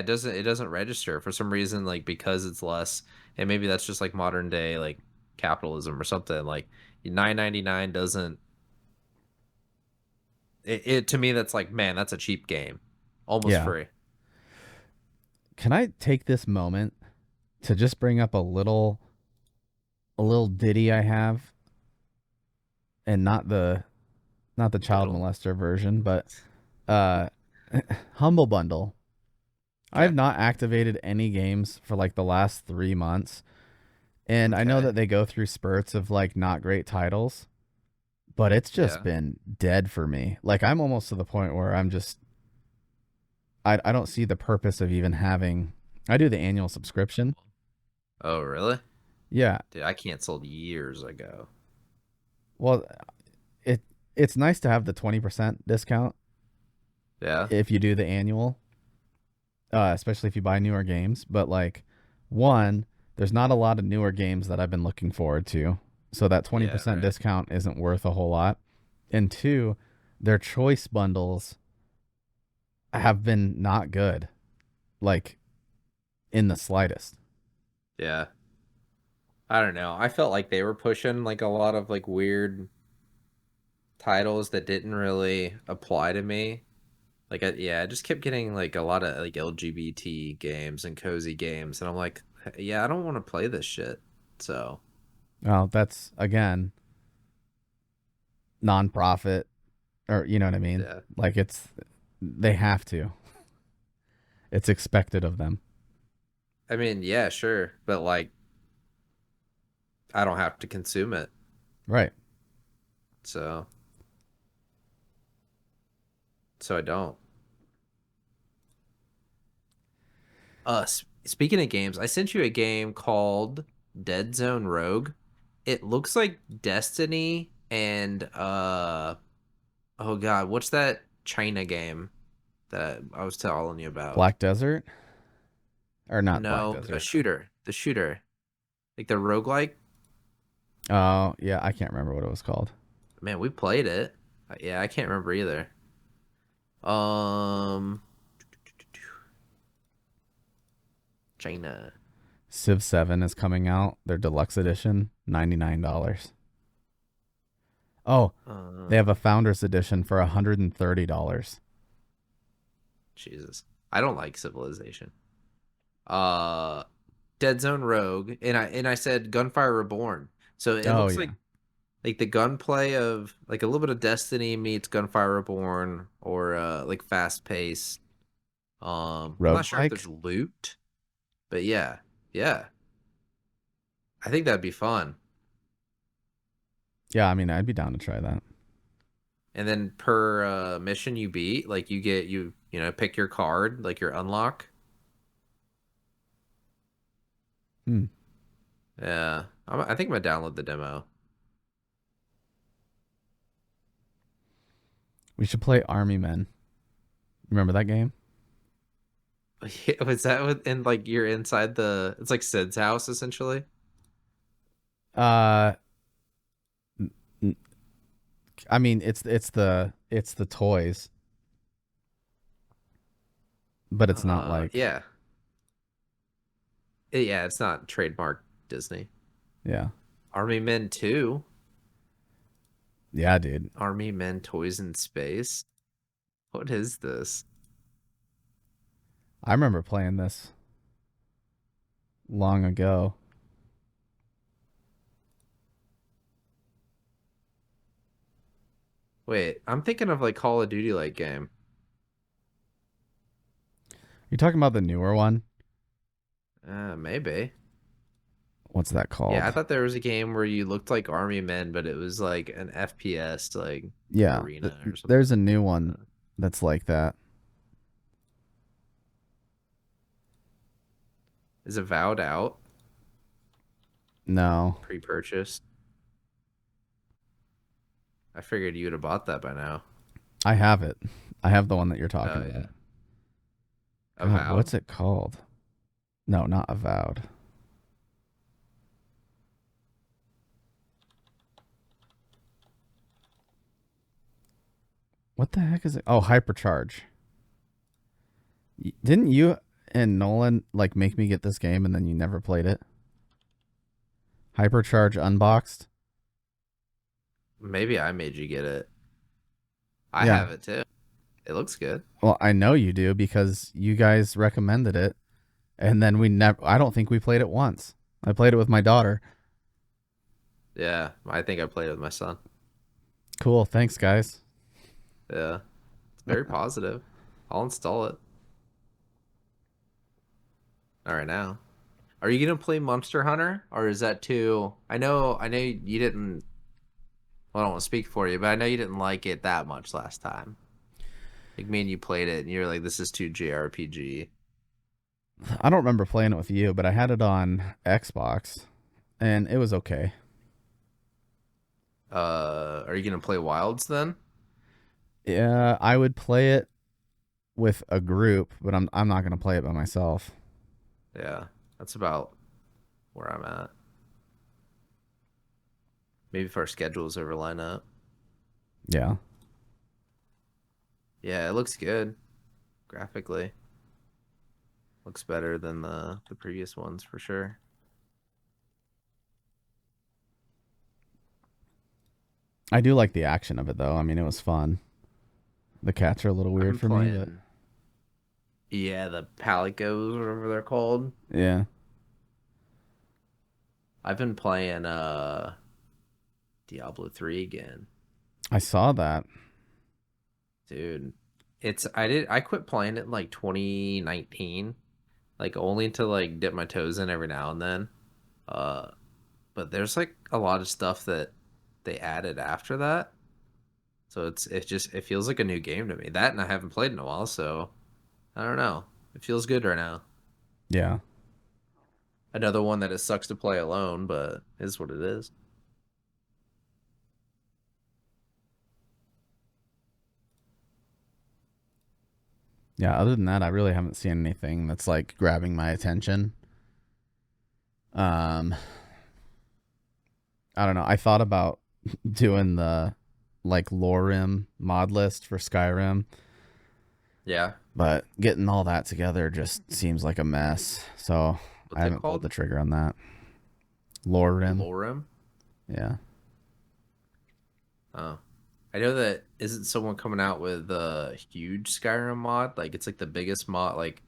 doesn't register for some reason like because it's less and maybe that's just like modern day like capitalism or something. Like 9.99 doesn't it to me that's like, man, that's a cheap game. Almost Yeah. free. Can I take this moment to just bring up a little ditty I have, and not the child Diddle. molester version, but uh Humble Bundle. I have Okay. not activated any games for like the last 3 months, and I know Okay. that they go through spurts of like not great titles, but it's just Yeah. been dead for me. Like, I'm almost to the point where I don't see the purpose of even having. I do the annual subscription. Oh, really? Yeah. Dude, I canceled years ago. Well, it it's nice to have the 20% discount Yeah. if you do the annual, especially if you buy newer games. But like, one, there's not a lot of newer games that I've been looking forward to, so that twenty Yeah, percent right. discount isn't worth a whole lot. And two, their choice bundles have been not good, like in the slightest. Yeah. I don't know. I felt like they were pushing like a lot of like weird titles that didn't really apply to me. Like, yeah, I just kept getting like a lot of like LGBT games and cozy games, and I'm like, yeah, I don't want to play this shit. So, Well, that's again non-profit, or you know what I mean. yeah. Like they have to. It's expected of them. I mean, yeah, sure, but like, I don't have to consume it. Right. So, so I don't. Speaking of games, I sent you a game called Dead Zone Rogue. It looks like Destiny and oh god, what's that China game that I was telling you about? Black Desert, or not Black No, a Desert. shooter. The shooter. Like the roguelike. Oh, yeah, I can't remember what it was called. Man, we played it. Yeah, I can't remember either. Um China. Civ 7 is coming out, their deluxe edition, $99. Oh, they Uh have a founders edition for $130. Jesus. I don't like Civilization. Uh Dead Zone Rogue, and I said Gunfire Reborn. So it Oh looks yeah. like the gunplay of like a little bit of Destiny meets Gunfire Reborn, or like fast pace. I'm not sure if Roguelike? there's loot, but yeah, yeah, I think that'd be fun. Yeah, I mean, I'd be down to try that. And then per mission you beat, like you get you know pick your card, like your unlock. Hmm. Yeah, I think I'm gonna download the demo. We should play Army Men. Remember that game? Was that in like you're inside the? It's like Sid's house essentially. Uh, n- I mean, it's the toys, but it's not like, Yeah, yeah. It's not trademark Disney. yeah, Army Men 2. yeah, dude. Army Men Toys in Space. What is this? I remember playing this long ago. Wait, I'm thinking of like Call of Duty like game. You talking about the newer one? Maybe. What's that Yeah, I called? thought there was a game where you looked like Army Men, but it was like an FPS like Yeah, arena or there's something. a new one Uh, that's like that. is Avowed out No, pre-purchased? I figured you would have bought that by now. I have it. I have the one that you're talking Oh about. yeah, God, Avowed. what's it called? No, not Avowed. What the heck is it? Oh, Hypercharge. Didn't you and Nolan like make me get this game and then you never played it? Hypercharge Unboxed? Maybe I made you get it. I Yeah. have it too. It looks good. Well, I know you do because you guys recommended it and then we never I don't think we played it once. I played it with my daughter. Yeah, I think I played it with my son. Cool. Thanks, guys. Yeah, it's very positive. I'll install it. All right now. Are you gonna play Monster Hunter, or is that too? I know you didn't. Well, I don't want to speak for you, but I know you didn't like it that much last time. Like me and you played it, and you're like, "This is too JRPG." I don't remember playing it with you, but I had it on Xbox and it was okay. Are you gonna play Wilds then? Yeah, I would play it with a group, but I'm not going to play it by myself. Yeah, that's about where I'm at. Maybe if our schedules ever line up. Yeah. Yeah, it looks good graphically. Looks better than the previous ones for sure. I do like the action of it though. I mean, it was fun. The cats are a little I've weird been for me, but playing, yeah, the Palicos, whatever they're called. yeah, I've been playing Diablo 3 again. I saw that. Dude, I quit playing it in like 2019, like only to like dip my toes in every now and then. Uh, but there's like a lot of stuff that they added after that. So it feels like a new game to me. That and I haven't played in a while, so I don't know. It feels good right now. Yeah. Another one that it sucks to play alone, but is what it is. Yeah, other than that, I really haven't seen anything that's like grabbing my attention. Um, I don't know. I thought about doing the like Lorim mod list for Skyrim, Yeah. but getting all that together just seems like a mess. So I What's it haven't pulled the called? trigger on that. Lorim. Lorem? Yeah. Oh. I know that isn't someone coming out with a huge Skyrim mod? Like it's like the biggest mod like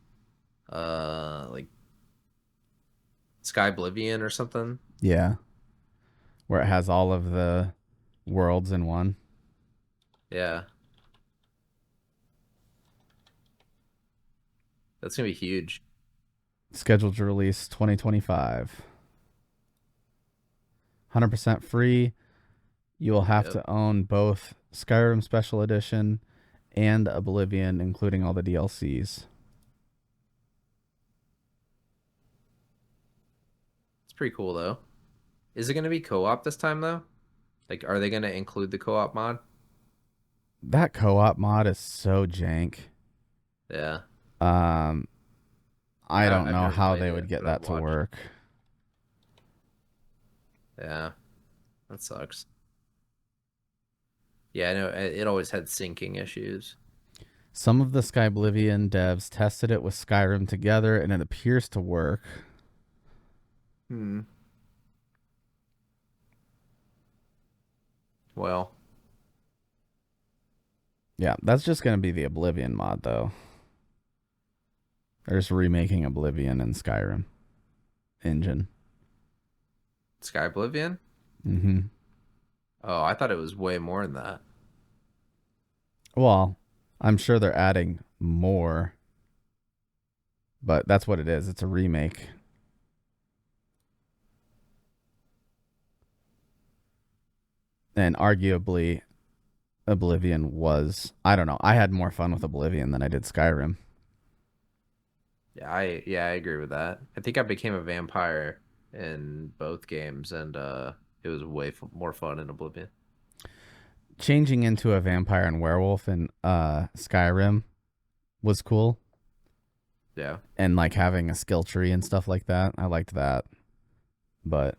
Sky Oblivion or something. Yeah. Where it has all of the worlds in one. Yeah. That's gonna be huge. Scheduled to release 2025. 100% free. You will have Yep. to own both Skyrim Special Edition and Oblivion, including all the DLCs. It's pretty cool though. Is it gonna be co-op this time though? Like are they gonna include the co-op mod? That co-op mod is so jank. Yeah. Um, I don't I've know never how played they would it, get but I've that to watched. work. Yeah. That sucks. Yeah, I know it always had syncing issues. Some of the Sky Oblivion devs tested it with Skyrim together, and it appears to work. Hmm. Well, Yeah, that's just going to be the Oblivion mod, though. They're just remaking Oblivion in Skyrim engine. Sky Oblivion? Mm-hmm. Oh, I thought it was way more than that. Well, I'm sure they're adding more, but that's what it is. It's a remake. And arguably, Oblivion was, I don't know. I had more fun with Oblivion than I did Skyrim. Yeah, I agree with that. I think I became a vampire in both games, and it was more fun in Oblivion. Changing into a vampire and werewolf in Skyrim was cool, Yeah. and like having a skill tree and stuff like that. I liked that, but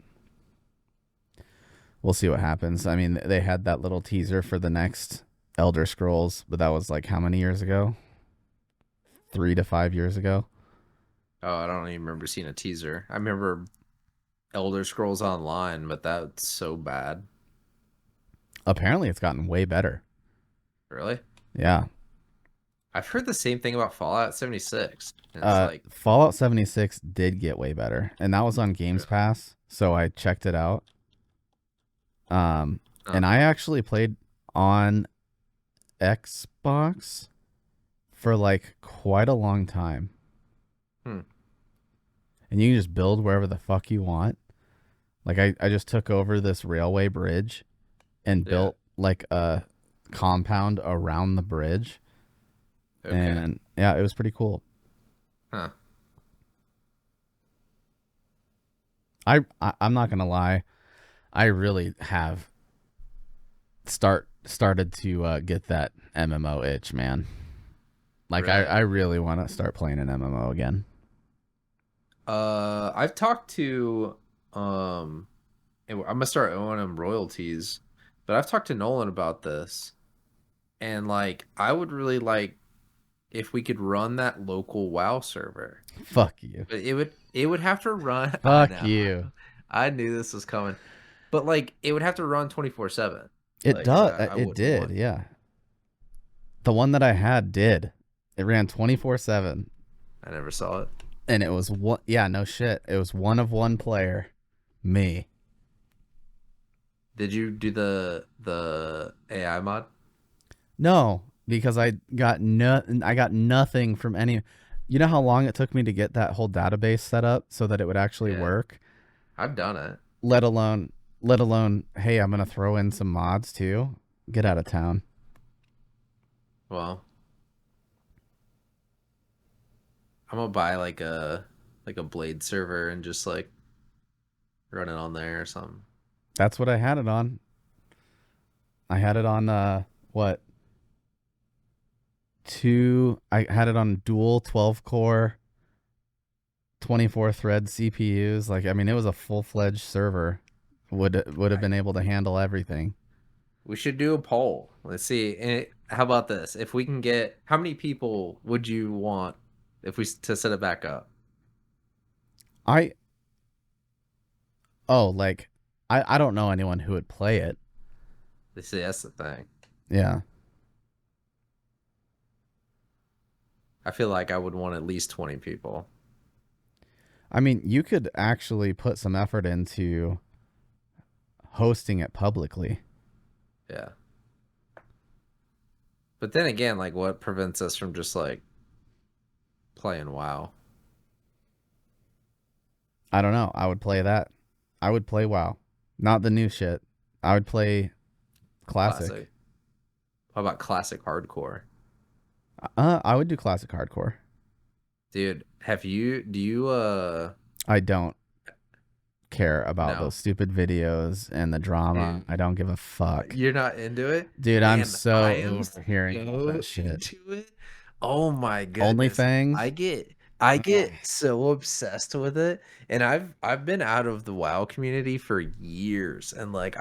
we'll see what happens. I mean, they had that little teaser for the next Elder Scrolls, but that was like how many years ago? 3 to 5 years ago. Oh, I don't even remember seeing a teaser. I remember Elder Scrolls Online, but that's so bad. Apparently, it's gotten way better. Really? Yeah. I've heard the same thing about Fallout 76. And it's like, Fallout 76 did get way better, and that was on Games really? Pass, so I checked it out. Huh. And I actually played on Xbox for like quite a long time. Hmm. And you can just build wherever the fuck you want. Like I just took over this railway bridge and Yeah. built like a compound around the bridge. Okay. And yeah, it was pretty cool. Huh. I'm not gonna lie, I really have started to get that MMO itch, man. Like Really? I really want to start playing an MMO again. I've talked to, um, and I'm gonna start owing him royalties, but I've talked to Nolan about this, and like, I would really like if we could run that local WoW server. Fuck you. But it would have to run. I Fuck know. you. I knew this was coming. But like it would have to run 24/7. It Like does. I It wouldn't did. want. Yeah. The one that I had did. It ran 24/7, I never saw it. and it was one. Yeah, no shit. It was one of one player, me. Did you do the AI mod? No, because I got nothing from any. You know how long it took me to get that whole database set up so that it would actually Yeah, work. I've done it. Let alone, hey, I'm gonna throw in some mods too. Get out of town. Well, I'm gonna buy like a Blade server and just like run it on there or something. That's what I had it on. I had it on what two? I had it on dual 12 core, 24 thread CPUs. Like I mean, it was a full fledged server. Would have I been able to handle everything. We should do a poll. Let's see. How about this? If we can get, how many people would you want if we to set it back up? I oh like I don't know anyone who would play it. They say that's the thing. Yeah. I feel like I would want at least 20 people. I mean, you could actually put some effort into hosting it publicly. Yeah. But then again, like what prevents us from just like playing WoW? I don't know. I would play that. I would play WoW. Not the new shit. I would play classic. Classic. How about classic hardcore? I would do classic hardcore. Dude, do you I don't care about no. those stupid videos and the drama. Dude, I don't give a fuck. you're not into it? Dude, I'm Man, I so am over hearing all so that shit. into it. Oh my goodness. OnlyFans? I Oh. get so obsessed with it. And I've been out of the WoW community for years. And like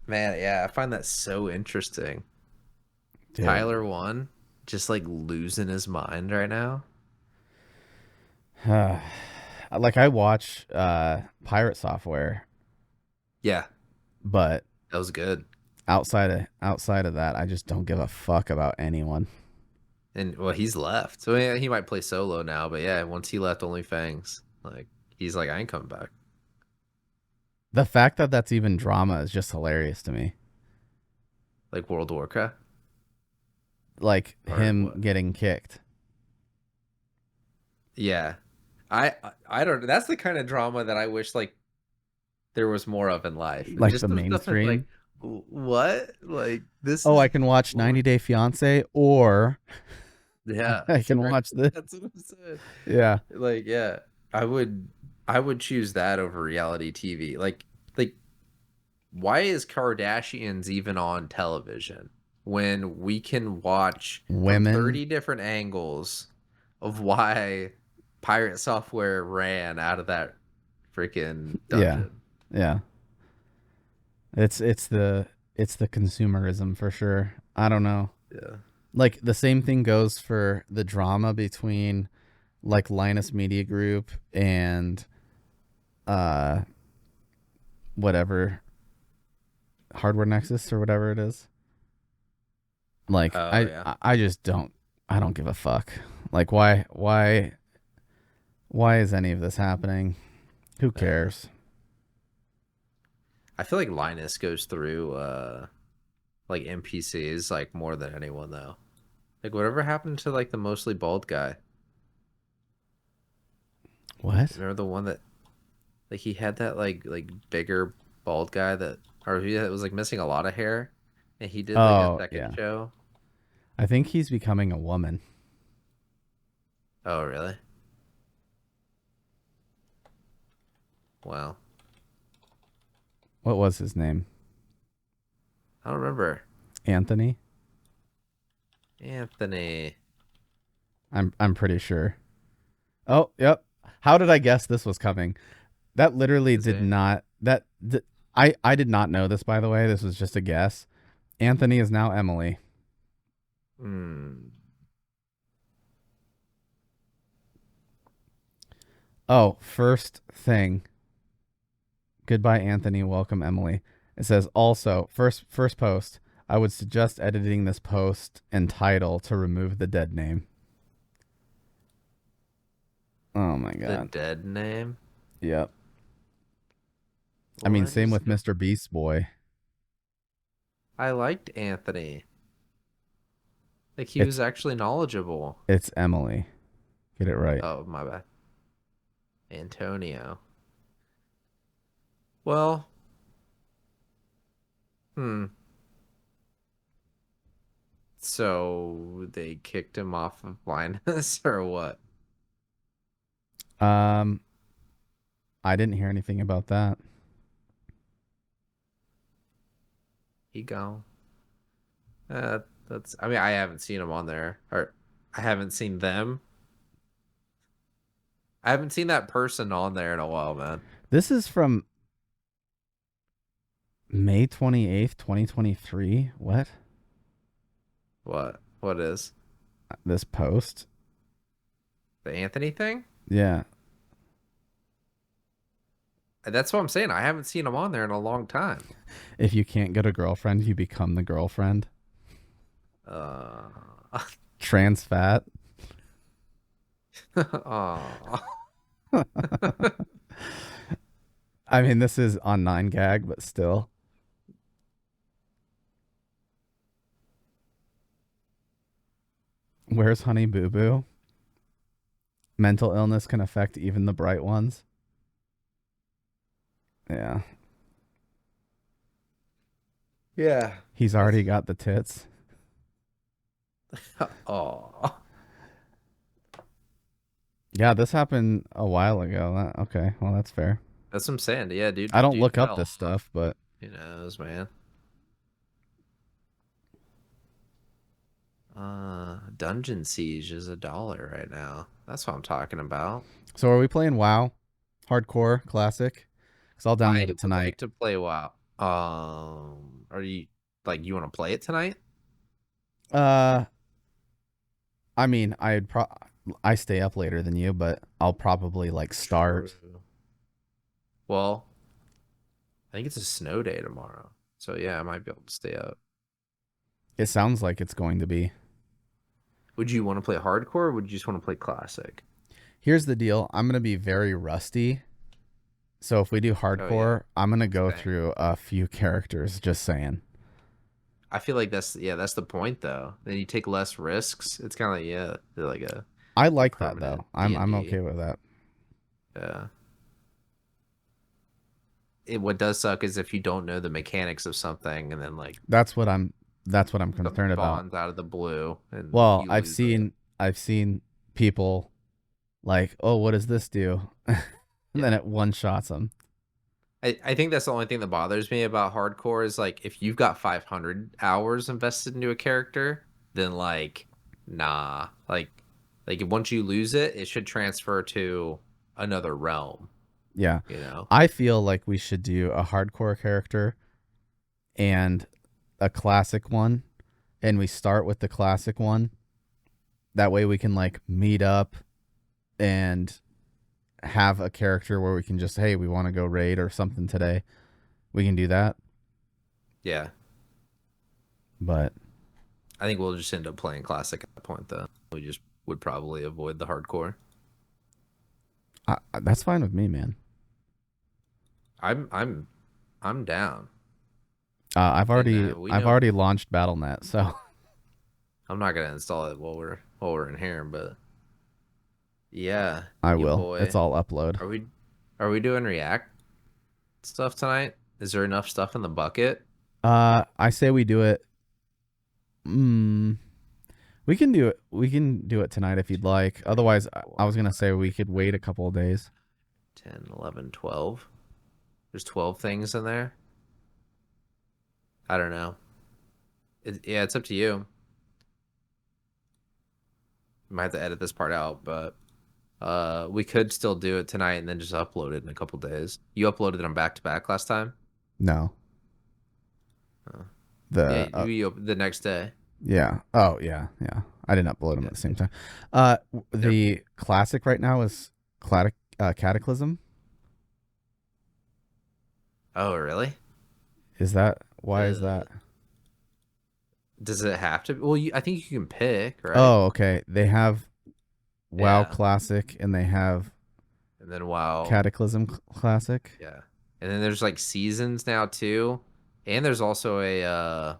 man, yeah, I find that so interesting. Dude. Tyler one, just like losing his mind right now. Like I watch pirate software, Yeah, but that was good. outside of that, I just don't give a fuck about anyone. And well, he's left. So yeah, he might play solo now, but yeah, once he left OnlyFans, like he's like, I ain't coming back. The fact that that's even drama is just hilarious to me. Like World of Warcraft Like or him what? getting kicked. Yeah. I don't, that's the kind of drama that I wish like there was more of in life. Like Just the the stuff that's like mainstream. what? Like this Oh, I is can watch what? 90 Day Fiance or Yeah. I can watch this. That's what I'm saying. Yeah. Like yeah, I would I would choose that over reality TV. Like why is Kardashians even on television when we can watch from Women. 30 different angles of why pirate software ran out of that freaking Yeah. dungeon? Yeah. It's the consumerism for sure. I don't know. Yeah. Like the same thing goes for the drama between like Linus Media Group and uh whatever Hardware Nexus or whatever it is. Like Oh yeah. I just I don't give a fuck. Like why is any of this happening? Who Yeah. cares? I feel like Linus goes through like NPCs like more than anyone though. Like whatever happened to like the mostly bald guy? What? Remember the one that like he had that like bigger bald guy that or he that was like missing a lot of hair and he did like a Oh, second yeah. show. I think he's becoming a woman. Oh really? Wow. What was his name? I don't remember. Anthony? Anthony. I'm pretty sure. Oh, yep. How did I guess this was coming? That literally Is did it? not I did not know this, by the way. This was just a guess. Anthony is now Emily. Hmm. Oh, first thing. Goodbye, Anthony. Welcome, Emily. It says also first post. I would suggest editing this post and title to remove the dead name. Oh my The god. dead name. Yep. I mean, What same is? with Mr. Beast Boy. I liked Anthony. Like he It's was actually knowledgeable. it's Emily. Get it right. Oh, my bad. Antonio. Well, hmm. So they kicked him off of Linus or what? Um, I didn't hear anything about that. He gone. That's. I mean, I haven't seen him on there, or I haven't seen them. I haven't seen that person on there in a while, man. This is from May 28th, 2023. What? What? What is This post? the Anthony thing? Yeah. That's what I'm saying. I haven't seen him on there in a long time. If you can't get a girlfriend, you become the girlfriend. Uh, Trans fat. aw. I mean, this is on 9gag, but still. Where's Honey Boo Boo? Mental illness can affect even the bright ones. Yeah. Yeah. He's already got the tits. Oh. Yeah, this happened a while ago. Okay, well, that's fair. That's what I'm saying. Yeah, I don't dude look up fell. this stuff, but Who knows, man? Dungeon Siege is $1 right now. That's what I'm talking about. so are we playing WoW? Hardcore, classic? Because I'll download I it would tonight. like to play WoW. Are you like you want to play it tonight? Uh, I mean, I stay up later than you, but I'll probably like start. True. Well, I think it's a snow day tomorrow. So yeah, I might be able to stay up. It sounds like it's going to be. Would you want to play hardcore or would you just want to play classic? Here's the deal. I'm going to be very rusty. So if we do Oh yeah. hardcore, I'm going to go Same. through a few characters, just saying. I feel like that's the point though. Then you take less risks. It's kind of like yeah, like I a like that permanent though. I'm D&D. okay with that. Yeah. What does suck is if you don't know the mechanics of something and then like That's what I'm something concerned about. spawns out of the blue and Well, you I've lose it. seen I've seen people like, "Oh, what does this do?" and then Yeah. it one shots them. I think that's the only thing that bothers me about hardcore is like if you've got 500 hours invested into a character, then like nah, like once you lose it, it should transfer to another realm, Yeah. you know? I feel like we should do a hardcore character and a classic one, and we start with the classic one. That way we can like meet up and have a character where we can just, hey, we want to go raid or something today. We can do that. Yeah. But I think we'll just end up playing classic at that point though. We just would probably avoid the hardcore. that's fine with me, man. I'm I'm I'm down. I've And already we I've know already launched BattleNet, so I'm not gonna install it while we're in here, but yeah, I you will. It's boy. all upload. Are we are we doing React stuff tonight? Is there enough stuff in the bucket? I say we do it. Mm, we can do it. We can do it tonight if you'd like. Otherwise, I was gonna say we could wait a couple of days. 10, 11, 12. There's 12 things in there. I don't know. Yeah, it's up to you. You might have to edit this part out, but we could still do it tonight and then just upload it in a couple days. You uploaded them back to back last time? No, Oh. Yeah, the the next day. yeah. Oh yeah, yeah. I didn't upload them Yeah. at the same time. They're, The classic right now is Cataclysm. oh, really? Is that why is Uh, that? does it have to? Well, I think you can pick, right? Oh, okay. They have WoW Yeah, Classic and they have and then WoW, Cataclysm Classic. yeah, and then there's like seasons now too, and there's also a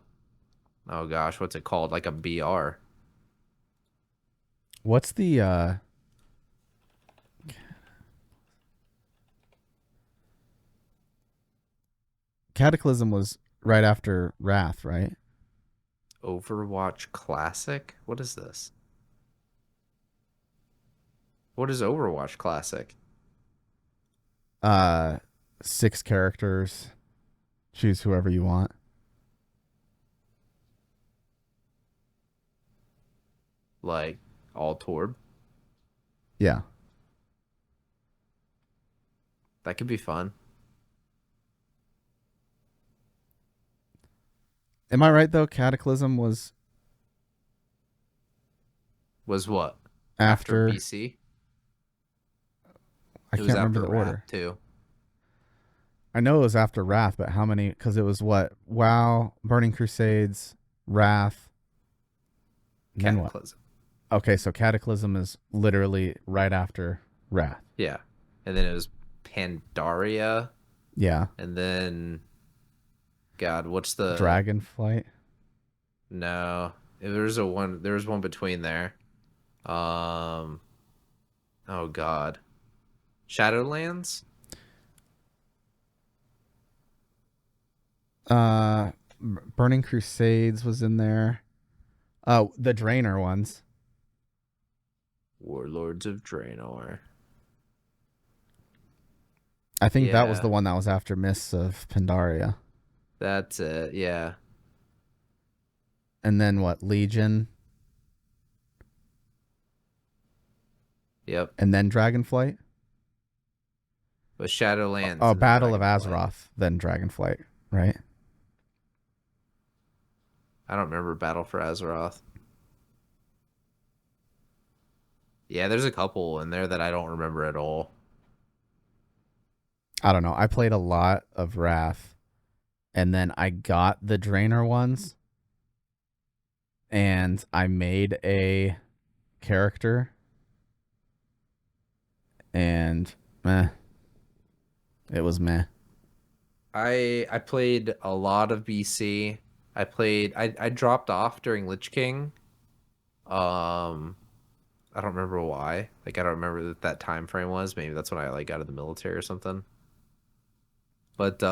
oh gosh, what's it called? Like a BR. What's the Cataclysm was right after Wrath, right? Overwatch Classic? What is this? What is Overwatch Classic? Uh 6 characters. Choose whoever you want. Like all Torb? Yeah. That could be fun. Am I right though? Cataclysm was Was what? After after. BC? I It was can't remember after the Wrath order. too. I know it was after Wrath, but how many? Because it was what? WoW, Burning Crusades, Wrath, and then what? Cataclysm. Okay, so Cataclysm is literally right after Wrath. Yeah. And then it was Pandaria. Yeah. And then God, what's the Dragonflight. no. There was one between there. Um oh God. Shadowlands? Uh, Burning Crusades was in there. The Draenor ones. Warlords of Draenor. I think that was Yeah, the one that was after Mists of Pandaria. that's it. Yeah. And then what? Legion, Yep. and then Dragonflight. But Shadowlands Oh, and then Battle of Dragonflight. Azeroth, then Dragonflight, right? I don't remember Battle for Azeroth. Yeah, there's a couple in there that I don't remember at all. I don't know. I played a lot of Wrath, and then I got the Draenor ones, and I made a character, and meh, it was meh. I played a lot of BC. I dropped off during Lich King. Um I don't remember why. Like I don't remember what that time frame was. Maybe that's when I like got out of the military or something. But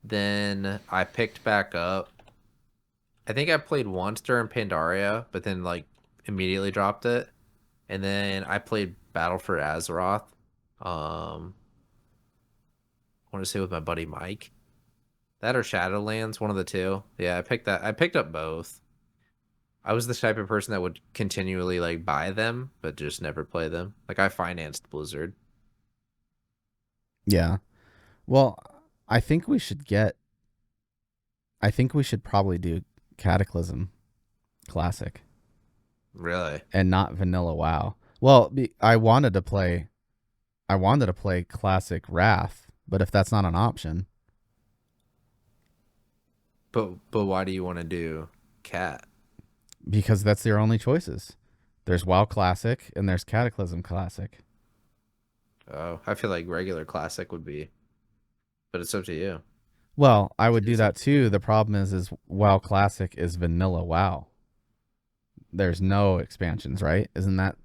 then I picked back up. I think I played once during Pandaria, but then like immediately dropped it. And then I played Battle for Azeroth. I want to say with my buddy Mike. That or Shadowlands, one of the two. Yeah, I picked that. I picked up both. I was the type of person that would continually like buy them, but just never play them. Like I financed Blizzard. Yeah. Well, I think we should get. I think we should probably do Cataclysm Classic Really? and not Vanilla WoW. Well, I wanted to play. I wanted to play Classic Wrath, but if that's not an option, But why do you want to do Cat? because that's their only choices. There's WoW Classic and there's Cataclysm Classic. Oh, I feel like regular classic would be, but it's up to you. Well, I would do Is it? that too. The problem is WoW Classic is vanilla WoW. There's no expansions, right? Isn't that?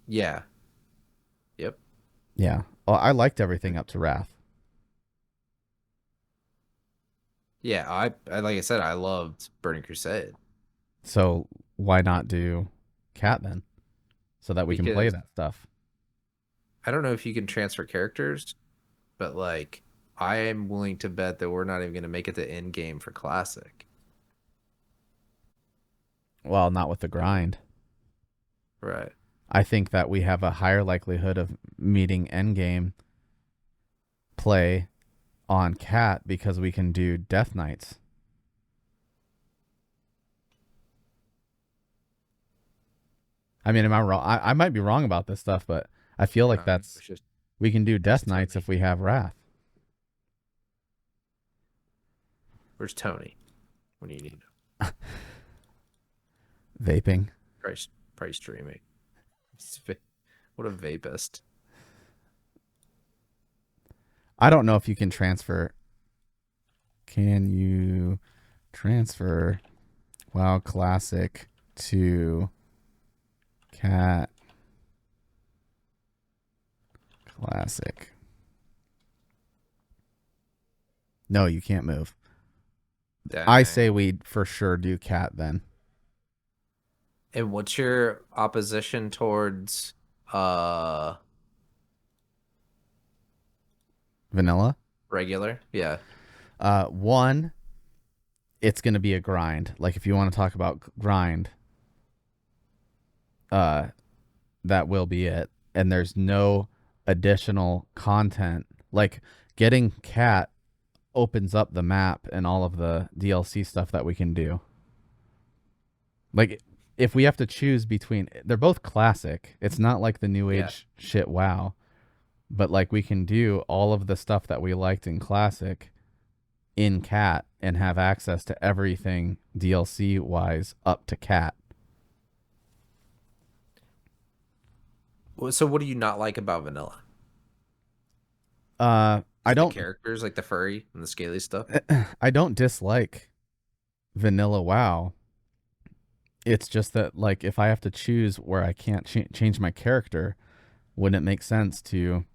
Yeah. Yep. Yeah. Well, I liked everything up to Wrath. Yeah. I like I said, I loved Burning Crusade So why not do Cat then? So that we can play because that stuff. I don't know if you can transfer characters, but like I am willing to bet that we're not even going to make it to end game for classic. Well, not with the grind. Right. I think that we have a higher likelihood of meeting endgame play on Cat because we can do Death Knights. I mean, am I wrong? I might be wrong about this stuff, but I feel like No, that's it's just We can do Where's Death Knights Tony? if we have Wrath. Where's Tony? When you need him? Vaping. Price price streaming. What a vapist. I don't know if you can transfer. Can you transfer WoW Classic to Cat Classic? No, you can't move. I Dang. say we for sure do Cat then. And what's your opposition towards uh Vanilla. regular? Yeah. One, it's going to be a grind. Like if you want to talk about grind, uh, that will be it. And there's no additional content. Like getting Cat opens up the map and all of the DLC stuff that we can do. Like if we have to choose between, they're both classic. It's not like the new Yeah. age shit WoW, but like we can do all of the stuff that we liked in classic in Cat and have access to everything DLC wise up to Cat. So what do you not like about vanilla? I Is it the don't characters like the furry and the scaly stuff? I don't dislike vanilla WoW. It's just that like if I have to choose where I can't change my character, wouldn't it make sense to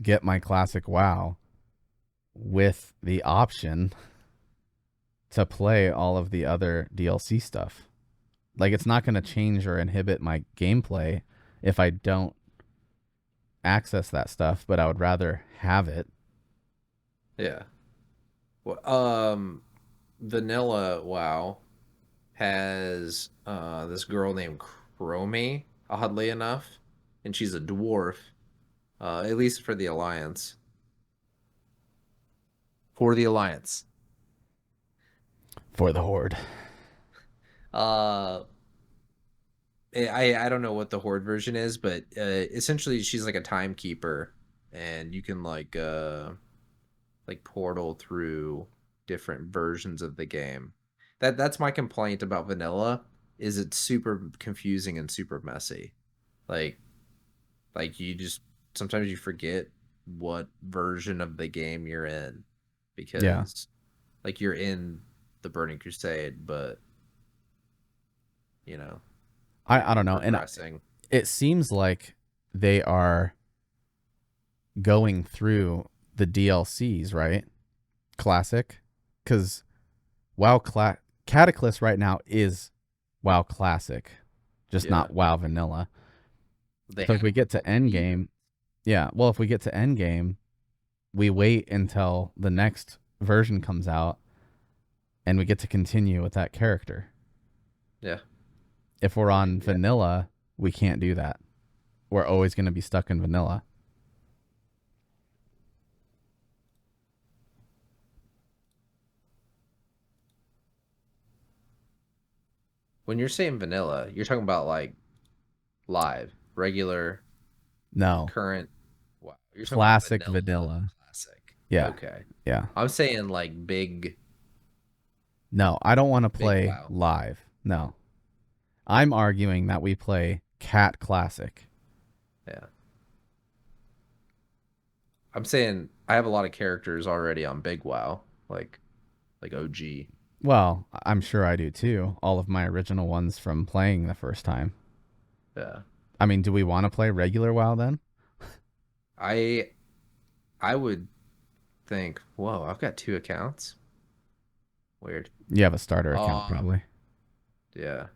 get my classic WoW with the option to play all of the other DLC stuff? Like it's not going to change or inhibit my gameplay if I don't access that stuff, but I would rather have it. Yeah. Well, vanilla WoW has this girl named Chromie, oddly enough, and she's a dwarf, at least for the Alliance. For the Alliance. For the Horde. Uh I don't know what the Horde version is, but essentially she's like a timekeeper and you can like portal through different versions of the game. That's my complaint about vanilla is it's super confusing and super messy. Like like you just sometimes you forget what version of the game you're in Yeah. because like you're in the Burning Crusade, but you know, I you're don't know. And progressing. it seems like they are going through the DLCs, right? Classic. Because Cataclysm right now is WoW Classic, just Yeah. not WoW Vanilla. They So if have we them get in to multiple events. Endgame, yeah, well, if we get to Endgame, we wait until the next version comes out and we get to continue with that character. Yeah. If we're I mean, on yeah. Vanilla, we can't do that. We're always going to be stuck in Vanilla. When you're saying vanilla, you're talking about like live, regular, No, current. Wow. You're talking about classic vanilla vanilla. classic. Yeah, Okay. yeah. I'm saying like No, I don't want to big play wow. live. No, I'm arguing that we play Cat Classic. Yeah. I'm saying I have a lot of characters already on big wow, like OG. Well, I'm sure I do too. All of my original ones from playing the first time. Yeah. I mean, do we want to play regular WoW then? I I would think, whoa, I've got two accounts. Weird. You have a starter account Um, probably. yeah.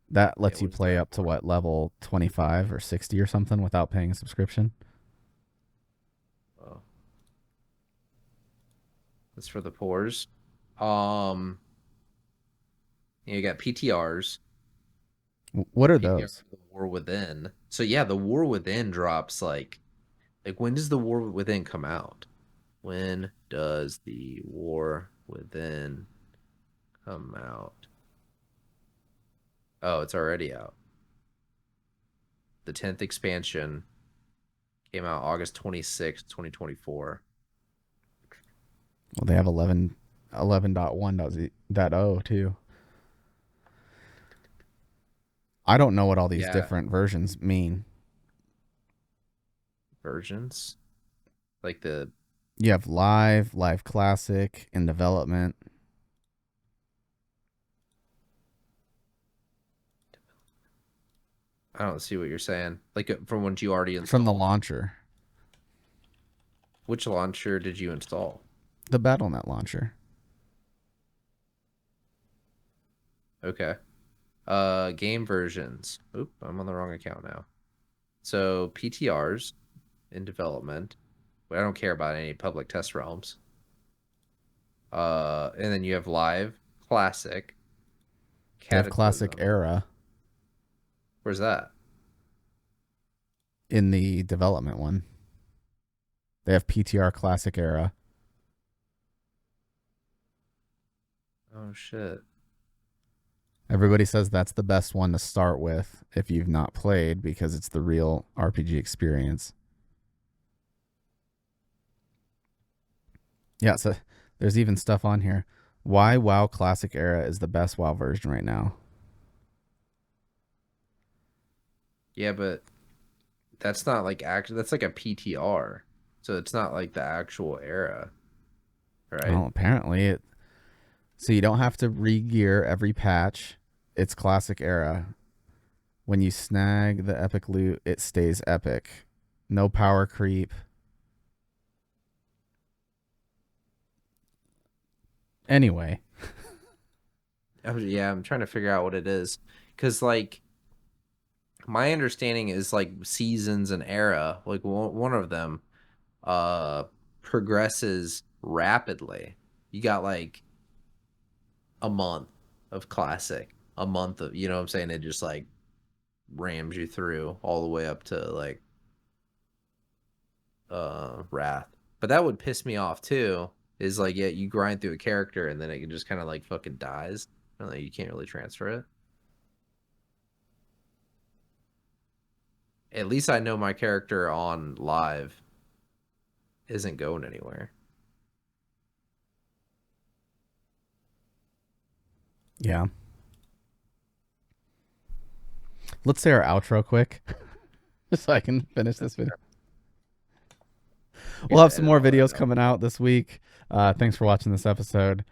That Yeah, lets you what is play that up to for? what level 25 or 60 or something without paying a subscription. Oh, that's for the pores. Um, you got PTRs. What are PTR those? for the War Within. So yeah, the War Within drops like when does the War Within come out? When does the War Within come out? Oh, it's already out. The 10th expansion Came out August 26th, 2024. Well, they have 11.1.0 too. I don't know what all these Yeah, different versions mean. versions. Like the You have live classic, in development. I don't see what you're saying. Like from ones you already From the installed. launcher, Which launcher did you install? the BattleNet launcher. Okay. Game versions. Oop, I'm on the wrong account now. So PTRs in development. I don't care about any public test realms. And then you have live, classic, They have classic cataclysm. era Where's that? in the development one. They have PTR classic era. Oh shit. Everybody says that's the best one to start with if you've not played because it's the real RPG experience. Yeah, so there's even stuff on here. Why WoW Classic Era is the best WoW version right now. Yeah, but that's not like actually that's like a PTR. So it's not like the actual era, right? Well, apparently it. So you don't have to re-gear every patch. It's Classic Era. When you snag the epic loot, it stays epic. No power creep. Anyway, Yeah, I'm trying to figure out what it is. Cause like my understanding is like seasons and era, like one of them uh progresses rapidly. You got like a month of classic, a month of, you know what I'm saying? It just like rams you through all the way up to like wrath. But that would piss me off too. Is like, yeah, you grind through a character and then it just kind of like fucking dies. And like you can't really transfer it. At least I know my character on live isn't going anywhere. yeah. Let's say our outro quick, just so I can finish this video. You We'll gotta have some edit more all that videos out. coming out this week. Thanks for watching this episode.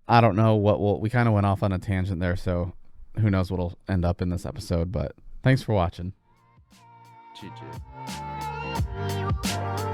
I don't know we kind of went off on a tangent there, so who knows what'll end up in this episode, but thanks for watching. GG.